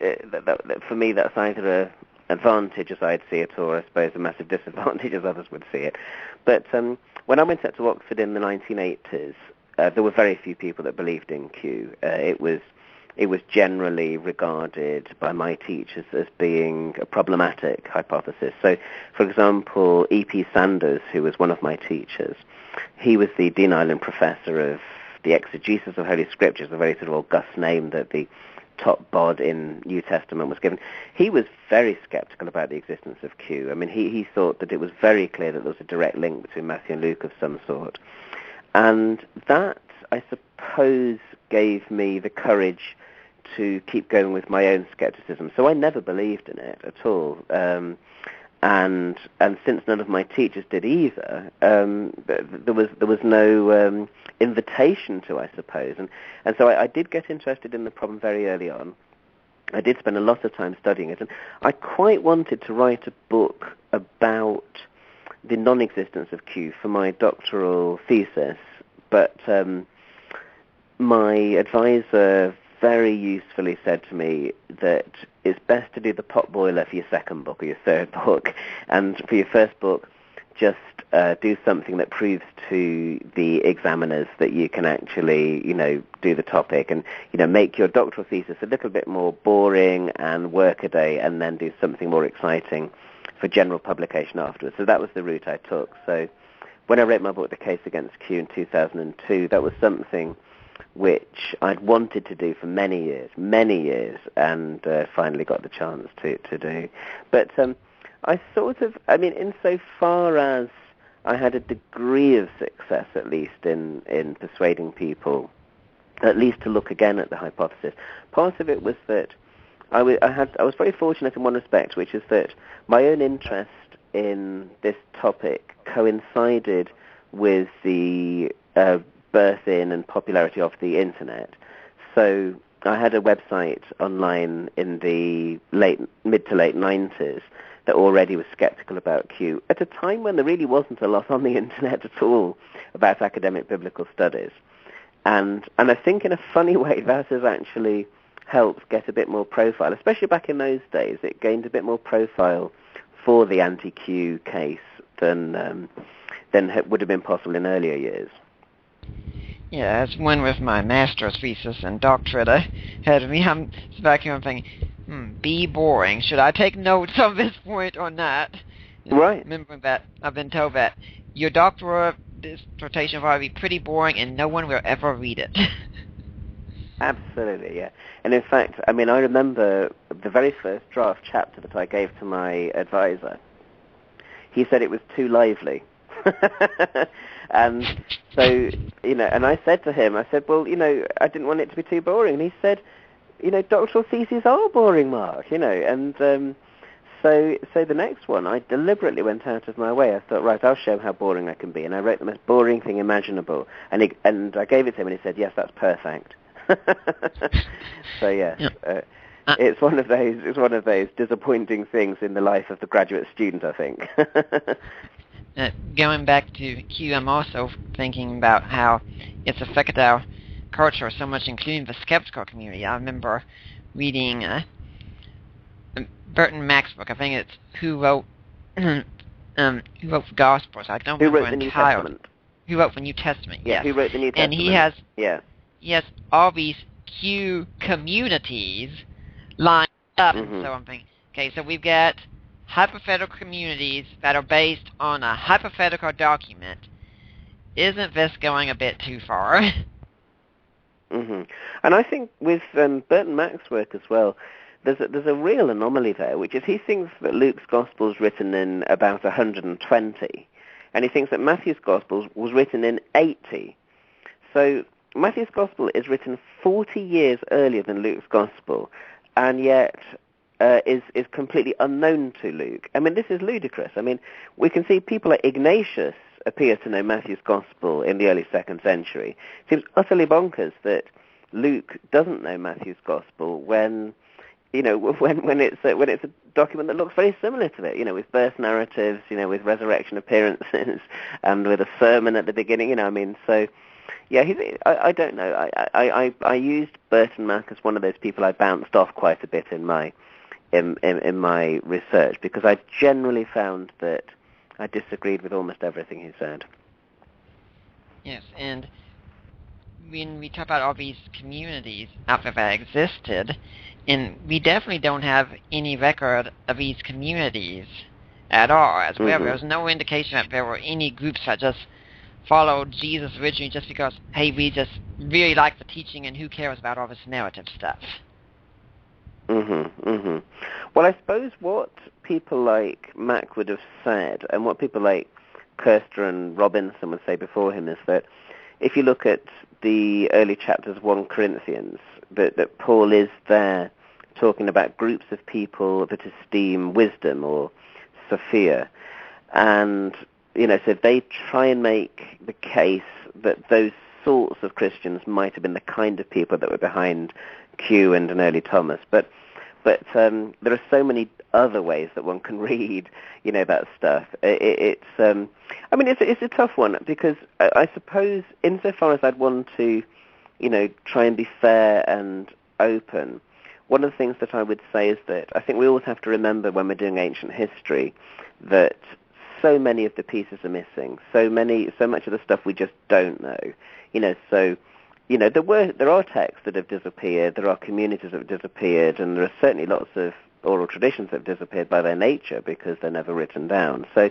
that for me that's either a advantage as I'd see it, or I suppose a massive disadvantage as others would see it. But when I went out to Oxford in the 1980s, there were very few people that believed in Q. It was generally regarded by my teachers as being a problematic hypothesis. So, for example, E.P. Sanders, who was one of my teachers, he was the Dean Island Professor of the Exegesis of Holy Scriptures, a very sort of august name that the top bod in New Testament was given. He was very skeptical about the existence of Q. I mean, he thought that it was very clear that there was a direct link between Matthew and Luke of some sort. And that, I suppose, gave me the courage to keep going with my own skepticism. So I never believed in it at all. And since none of my teachers did either, there was no invitation to, I suppose. And so I did get interested in the problem very early on. I did spend a lot of time studying it, and I quite wanted to write a book about the non-existence of Q for my doctoral thesis, but my advisor very usefully said to me that it's best to do the pot boiler for your second book or your third book, and for your first book, just do something that proves to the examiners that you can actually, do the topic, and, make your doctoral thesis a little bit more boring and workaday, and then do something more exciting for general publication afterwards. So that was the route I took. So when I wrote my book, The Case Against Q, in 2002, that was something which I'd wanted to do for many years, and finally got the chance to do. But I insofar as I had a degree of success, at least in persuading people, at least to look again at the hypothesis, part of it was that I was very fortunate in one respect, which is that my own interest in this topic coincided with the birth in and popularity of the internet. So I had a website online in the mid to late 90s that already was skeptical about Q, at a time when there really wasn't a lot on the internet at all about academic biblical studies. And I think in a funny way that has actually helped get a bit more profile, especially back in those days. It gained a bit more profile for the anti-Q case than would have been possible in earlier years. Yeah, as one with my master's thesis and doctorate ahead of me, I'm back here and thinking, be boring. Should I take notes on this point or not? Right. Remember that I've been told that your doctoral dissertation will probably be pretty boring and no one will ever read it. Absolutely, yeah. And in fact, I remember the very first draft chapter that I gave to my advisor. He said it was too lively. And so, and I said to him, well, I didn't want it to be too boring. And he said, doctoral theses are boring, Mark, and so the next one, I deliberately went out of my way. I thought, right, I'll show him how boring I can be. And I wrote the most boring thing imaginable. And I gave it to him, and he said, yes, that's perfect. So, yeah. It's one of those disappointing things in the life of the graduate student, I think. Going back to Q, I'm also thinking about how it's affected our culture so much, including the skeptical community. I remember reading Burton Mack's book. I think it's Who Wrote the Gospels. I don't remember the New Testament. Who wrote the New Testament? Yeah, yes. who wrote the New Testament? And he has all these Q communities lined up, and so I'm thinking, okay, so we've got hypothetical communities that are based on a hypothetical document. Isn't this going a bit too far? And I think with Burton Mack's work as well, there's a real anomaly there, which is he thinks that Luke's Gospel is written in about 120, and he thinks that Matthew's Gospel was written in 80. So Matthew's Gospel is written 40 years earlier than Luke's Gospel, and yet is completely unknown to Luke. This is ludicrous. We can see people like Ignatius appear to know Matthew's Gospel in the early 2nd century. It seems utterly bonkers that Luke doesn't know Matthew's Gospel when it's a document that looks very similar to it, with birth narratives, with resurrection appearances, and with a sermon at the beginning, So Yeah, I don't know. I used Burton Mack as one of those people I bounced off quite a bit in my research, because I generally found that I disagreed with almost everything he said. Yes, and when we talk about all these communities out there that existed, and we definitely don't have any record of these communities at all as well. Mm-hmm. There's no indication that there were any groups that just followed Jesus originally just because, hey, we just really like the teaching and who cares about all this narrative stuff. Well, I suppose what people like Mack would have said, and what people like Kirster and Robinson would say before him, is that if you look at the early chapters of 1 Corinthians, that Paul is there talking about groups of people that esteem wisdom or Sophia, and so they try and make the case that those sorts of Christians might have been the kind of people that were behind Q and an early Thomas, but there are so many other ways that one can read, that stuff. It's a tough one, because I suppose insofar as I'd want to, try and be fair and open, one of the things that I would say is that I think we always have to remember when we're doing ancient history that so many of the pieces are missing. So much of the stuff we just don't know. There are texts that have disappeared, there are communities that have disappeared, and there are certainly lots of oral traditions that have disappeared by their nature because they're never written down. So,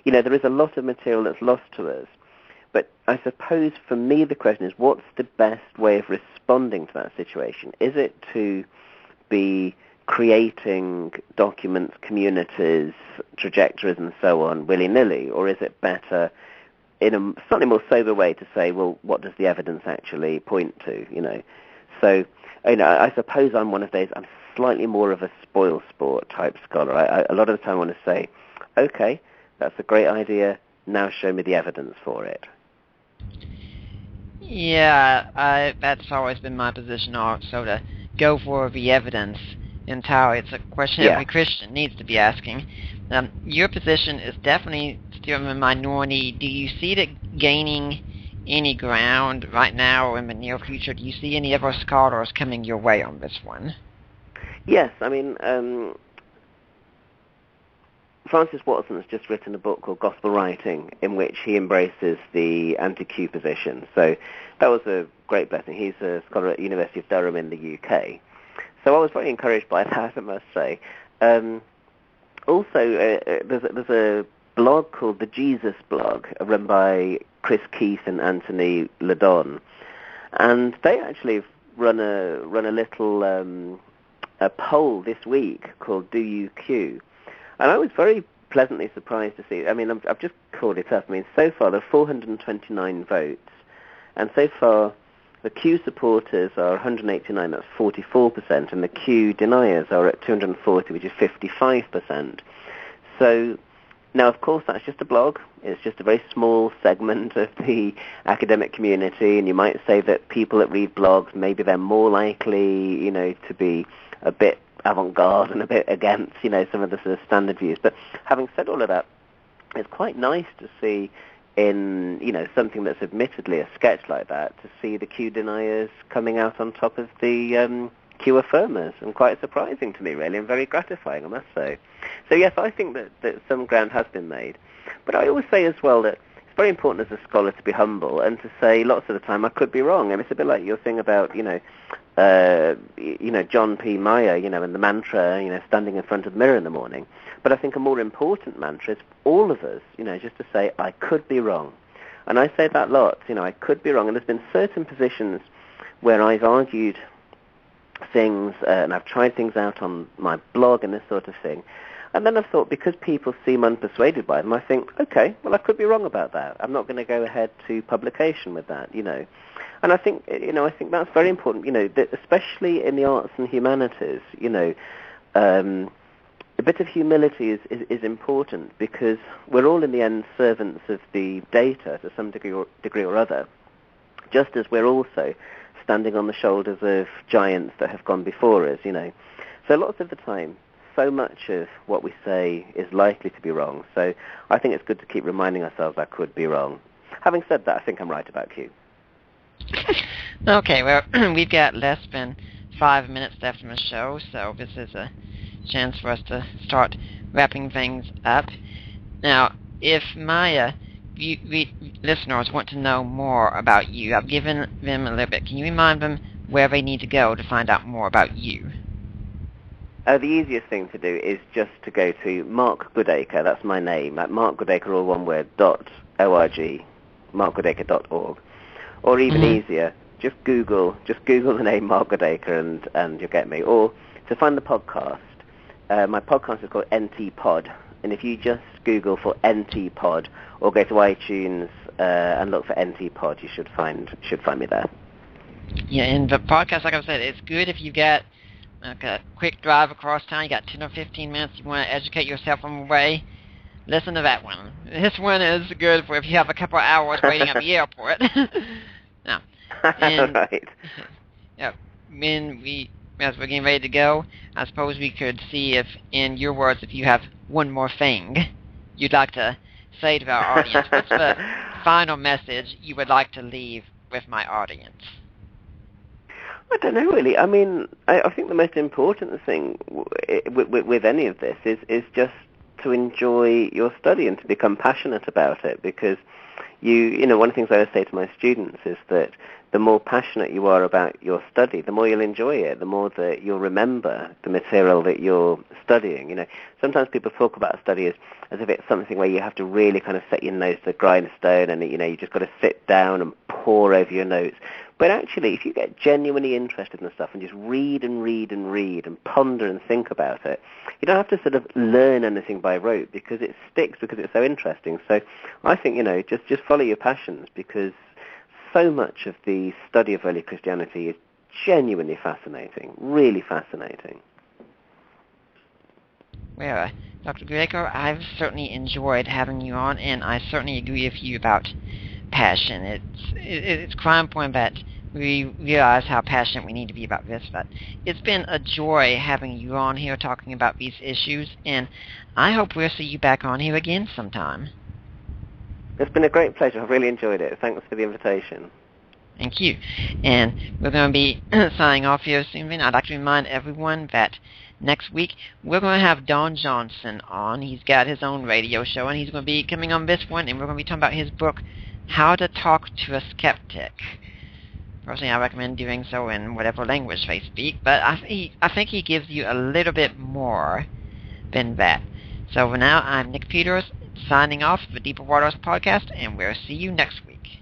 there is a lot of material that's lost to us. But I suppose for me the question is, what's the best way of responding to that situation? Is it to be creating documents, communities, trajectories and so on willy-nilly, or is it better in a slightly more sober way to say, well, what does the evidence actually point to, So, I suppose I'm one of those, I'm slightly more of a spoil sport type scholar. A lot of the time I want to say, okay, that's a great idea, now show me the evidence for it. Yeah, that's always been my position also, to go for the evidence entirely. It's a question every Christian needs to be asking. Your position is definitely still in the minority. Do you see it gaining any ground right now or in the near future? Do you see any other scholars coming your way on this one? Yes, Francis Watson has just written a book called Gospel Writing, in which he embraces the anti-Q position. So that was a great blessing. He's a scholar at the University of Durham in the UK. So I was very encouraged by that, I must say. There's a blog called the Jesus Blog, run by Chris Keith and Anthony Ledon, and they actually run a little a poll this week called Do You Q? And I was very pleasantly surprised to see. I've just called it up. So far there are 429 votes, and so far the Q supporters are 189, that's 44%, and the Q deniers are at 240, which is 55%. So now, of course, that's just a blog. It's just a very small segment of the academic community, and you might say that people that read blogs, maybe they're more likely, to be a bit avant-garde and a bit against, some of the sort of standard views. But having said all of that, it's quite nice to see in, something that's admittedly a sketch like that, to see the Q deniers coming out on top of the Q affirmers, and quite surprising to me, really, and very gratifying, I must say. So yes, I think that some ground has been made. But I always say as well that it's very important as a scholar to be humble and to say lots of the time I could be wrong. And it's a bit like your thing about, John P. Meyer, and the mantra, standing in front of the mirror in the morning. But I think a more important mantra is all of us, just to say, I could be wrong. And I say that lots, I could be wrong. And there's been certain positions where I've argued things, and I've tried things out on my blog and this sort of thing. And then I've thought, because people seem unpersuaded by them, I think, okay, well, I could be wrong about that. I'm not going to go ahead to publication with that, And I think, I think that's very important, that especially in the arts and humanities, a bit of humility is important, because we're all in the end servants of the data to some degree or other, just as we're also standing on the shoulders of giants that have gone before us, So lots of the time, so much of what we say is likely to be wrong. So I think it's good to keep reminding ourselves I could be wrong. Having said that, I think I'm right about Q. Okay, well, we've got less than 5 minutes left in the show, so this is a chance for us to start wrapping things up. Now, if my listeners want to know more about you, I've given them a little bit. Can you remind them where they need to go to find out more about you? The easiest thing to do is just to go to Mark Goodacre, that's my name, at Mark Goodacre, all one word, .org, markgoodacre.org. Or even easier, just Google the name Mark Goodacre and you'll get me. Or to find the podcast, my podcast is called NT Pod, and if you just Google for NT Pod or go to iTunes and look for NT Pod, you should find me there. Yeah, and the podcast, like I said, it's good if you got like a quick drive across town, you got 10 or 15 minutes, you want to educate yourself on the way, listen to that one. This one is good for if you have a couple of hours waiting at the airport. Now, and, right. Yeah, as we're getting ready to go, I suppose we could see if, in your words, if you have one more thing you'd like to say to our audience. What's the final message you would like to leave with my audience? I don't know, really. I mean, I think the most important thing with any of this is just to enjoy your study and to become passionate about it, because you know, one of the things I always say to my students is that the more passionate you are about your study, the more you'll enjoy it, the more that you'll remember the material that you're studying. You know, sometimes people talk about study as if it's something where you have to really kind of set your nose to the grindstone and, you know, you just got to sit down and pore over your notes. But actually, if you get genuinely interested in the stuff and just read and read and read and ponder and think about it, you don't have to sort of learn anything by rote, because it sticks, because it's so interesting. So I think, you know, just follow your passions, because so much of the study of early Christianity is genuinely fascinating, really fascinating. Well, Dr. Goodacre, I've certainly enjoyed having you on, and I certainly agree with you about passion. It's quite important that we realize how passionate we need to be about this, but it's been a joy having you on here talking about these issues, and I hope we'll see you back on here again sometime. It's been a great pleasure. I've really enjoyed it. Thanks for the invitation. Thank you. And we're going to be signing off here soon. I'd like to remind everyone that next week we're going to have Don Johnson on. He's got his own radio show, and he's going to be coming on this one, and we're going to be talking about his book, How to Talk to a Skeptic. Personally, I recommend doing so in whatever language they speak, but I think he gives you a little bit more than that. So for now, I'm Nick Peters, signing off for the Deeper Waters podcast, and we'll see you next week.